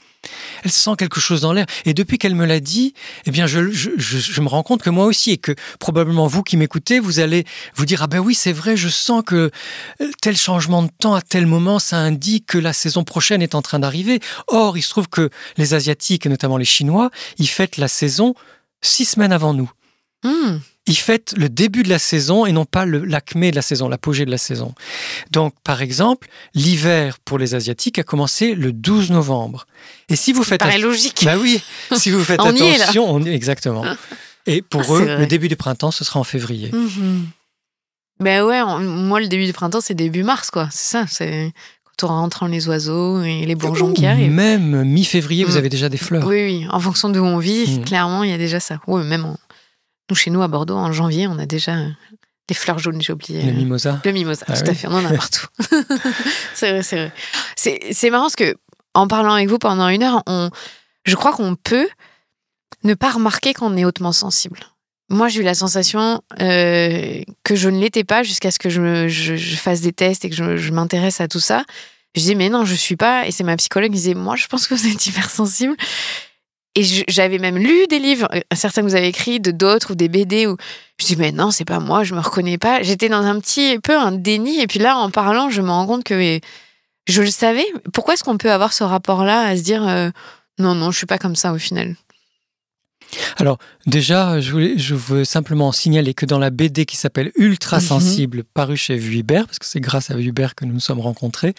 Elle sent quelque chose dans l'air. Et depuis qu'elle me l'a dit, eh bien, je me rends compte que moi aussi, et que probablement vous qui m'écoutez, vous allez vous dire, ah ben oui, c'est vrai, je sens que tel changement de temps à tel moment, ça indique que la saison prochaine est en train d'arriver. Or, il se trouve que les Asiatiques, et notamment les Chinois, ils fêtent la saison 6 semaines avant nous. Ils fêtent le début de la saison et non pas l'acmé de la saison, l'apogée de la saison. Donc, par exemple, l'hiver pour les Asiatiques a commencé le 12 novembre. Et si vous faites... Ça paraît logique. Bah oui, si vous faites attention, exactement. Et pour eux, le début du printemps, ce sera en février. Ben ouais, moi, le début du printemps, c'est début mars, quoi. C'est ça, c'est quand on rentre les oiseaux et les bourgeons qui arrivent. Même mi-février, vous avez déjà des fleurs. Oui, en fonction d'où on vit, clairement, il y a déjà ça. Oui, même nous, chez nous, à Bordeaux, en janvier, on a déjà des fleurs jaunes, j'ai oublié. Le mimosa. Le mimosa, tout à fait, on en a partout. C'est vrai. C'est marrant parce que, en parlant avec vous pendant 1 heure, je crois qu'on peut ne pas remarquer qu'on est hautement sensible. Moi, j'ai eu la sensation que je ne l'étais pas jusqu'à ce que je fasse des tests et que je m'intéresse à tout ça. Je disais, mais non, je ne suis pas. Et c'est ma psychologue qui disait, moi, je pense que vous êtes hypersensible. Et j'avais même lu des livres, certains que vous avez écrits, d'autres ou des BD, où je dis mais non, c'est pas moi, je me reconnais pas. J'étais dans un petit peu un déni, et puis là, en parlant, je me rends compte que je le savais. Pourquoi est-ce qu'on peut avoir ce rapport-là à se dire non, je suis pas comme ça au final? Alors, déjà, je veux simplement signaler que dans la BD qui s'appelle Ultra Sensible, parue chez Vuibert, parce que c'est grâce à Vuibert que nous nous sommes rencontrés,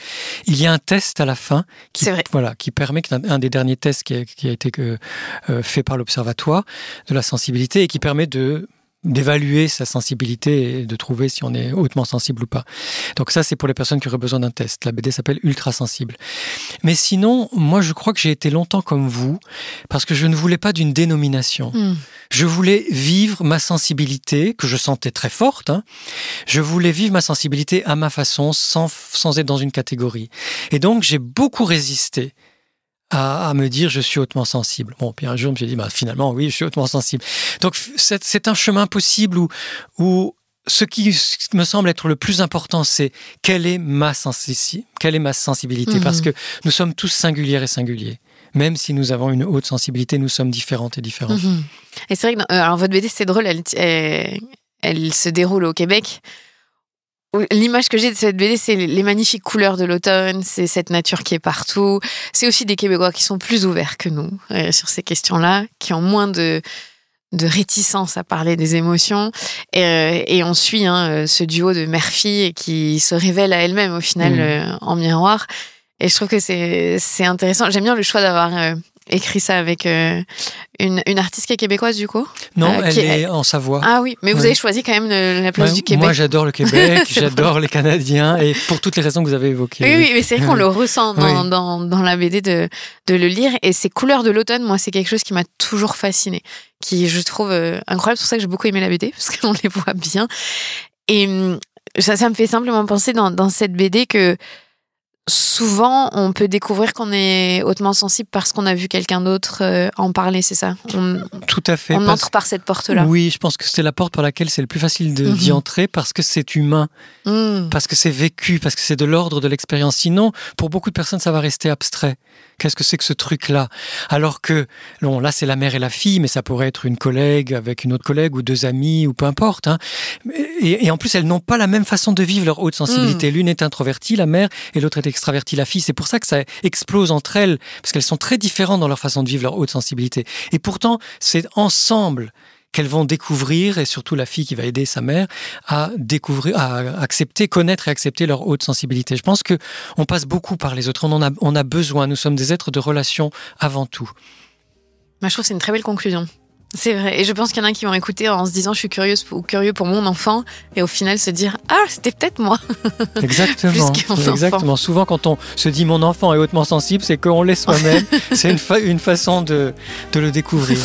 il y a un test à la fin qui permet, un des derniers tests qui a été fait par l'Observatoire de la sensibilité et qui permet d'évaluer sa sensibilité et de trouver si on est hautement sensible ou pas. Donc ça, c'est pour les personnes qui auraient besoin d'un test. La BD s'appelle Ultra Sensible. Mais sinon, moi, je crois que j'ai été longtemps comme vous, parce que je ne voulais pas d'une dénomination. Je voulais vivre ma sensibilité, que je sentais très forte. Je voulais vivre ma sensibilité à ma façon, sans être dans une catégorie. Et donc, j'ai beaucoup résisté à me dire je suis hautement sensible. Bon, puis un jour, je me suis dit, finalement, oui, je suis hautement sensible. Donc, c'est un chemin possible où ce qui me semble être le plus important, c'est quelle est ma sensibilité, parce que nous sommes tous singuliers et singuliers. Même si nous avons une haute sensibilité, nous sommes différentes et différents. Et c'est vrai que alors votre BD, c'est drôle, elle se déroule au Québec. L'image que j'ai de cette BD, c'est les magnifiques couleurs de l'automne, c'est cette nature qui est partout. C'est aussi des Québécois qui sont plus ouverts que nous sur ces questions-là, qui ont moins de réticence à parler des émotions. Et on suit ce duo de mère-fille qui se révèle à elle-même au final en miroir. Et je trouve que c'est intéressant. J'aime bien le choix d'avoir écrit ça avec une artiste qui est québécoise du coup. Non, elle est en Savoie. Ah oui, mais vous avez choisi quand même la place du Québec. Moi, j'adore le Québec, j'adore les Canadiens, et pour toutes les raisons que vous avez évoquées. Oui, mais c'est vrai qu'on le ressent dans la BD de le lire. Et ces couleurs de l'automne, moi, c'est quelque chose qui m'a toujours fascinée, qui je trouve incroyable. C'est pour ça que j'ai beaucoup aimé la BD, parce qu'on les voit bien. Et ça me fait simplement penser dans cette BD que souvent, on peut découvrir qu'on est hautement sensible parce qu'on a vu quelqu'un d'autre en parler, c'est ça? Tout à fait. On entre par cette porte-là. Oui, je pense que c'est la porte par laquelle c'est le plus facile d'y entrer, parce que c'est humain, parce que c'est vécu, parce que c'est de l'ordre de l'expérience. Sinon, pour beaucoup de personnes, ça va rester abstrait. Qu'est-ce que c'est que ce truc-là? Alors que, bon, là, c'est la mère et la fille, mais ça pourrait être une collègue avec une autre collègue ou 2 amis, ou peu importe. Et en plus, elles n'ont pas la même façon de vivre leur haute sensibilité. L'une est introvertie, la mère, et l'autre est extravertie, la fille. C'est pour ça que ça explose entre elles, parce qu'elles sont très différentes dans leur façon de vivre leur haute sensibilité. Et pourtant, c'est ensemble qu'elles vont découvrir, et surtout la fille qui va aider sa mère à découvrir, à accepter, connaître et accepter leur haute sensibilité. Je pense que on passe beaucoup par les autres. On a besoin. Nous sommes des êtres de relation avant tout. Moi, je trouve que c'est une très belle conclusion. C'est vrai. Et je pense qu'il y en a qui vont écouter en se disant je suis curieuse ou curieux pour mon enfant, et au final se dire c'était peut-être moi. Exactement. Exactement. Souvent, quand on se dit mon enfant est hautement sensible, c'est qu'on l'est soi-même. C'est une façon de le découvrir.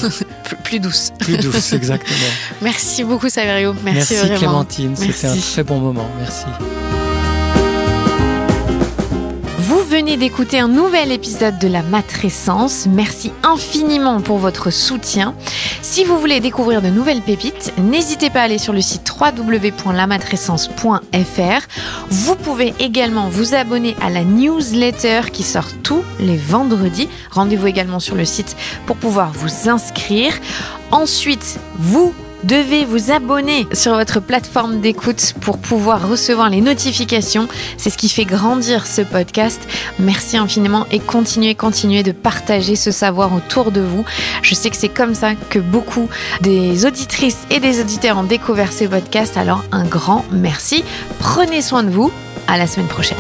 Plus douce. Plus douce, exactement. Merci beaucoup, Saverio. Merci vraiment. Clémentine. C'était un très bon moment. Merci. Vous venez d'écouter un nouvel épisode de la Matrescence. Merci infiniment pour votre soutien. Si vous voulez découvrir de nouvelles pépites, n'hésitez pas à aller sur le site www.lamatrescence.fr. Vous pouvez également vous abonner à la newsletter qui sort tous les vendredis. Rendez-vous également sur le site pour pouvoir vous inscrire. Ensuite, vous devez vous abonner sur votre plateforme d'écoute pour pouvoir recevoir les notifications. C'est ce qui fait grandir ce podcast. Merci infiniment et continuez de partager ce savoir autour de vous. Je sais que c'est comme ça que beaucoup des auditrices et des auditeurs ont découvert ce podcast. Alors un grand merci. Prenez soin de vous. À la semaine prochaine.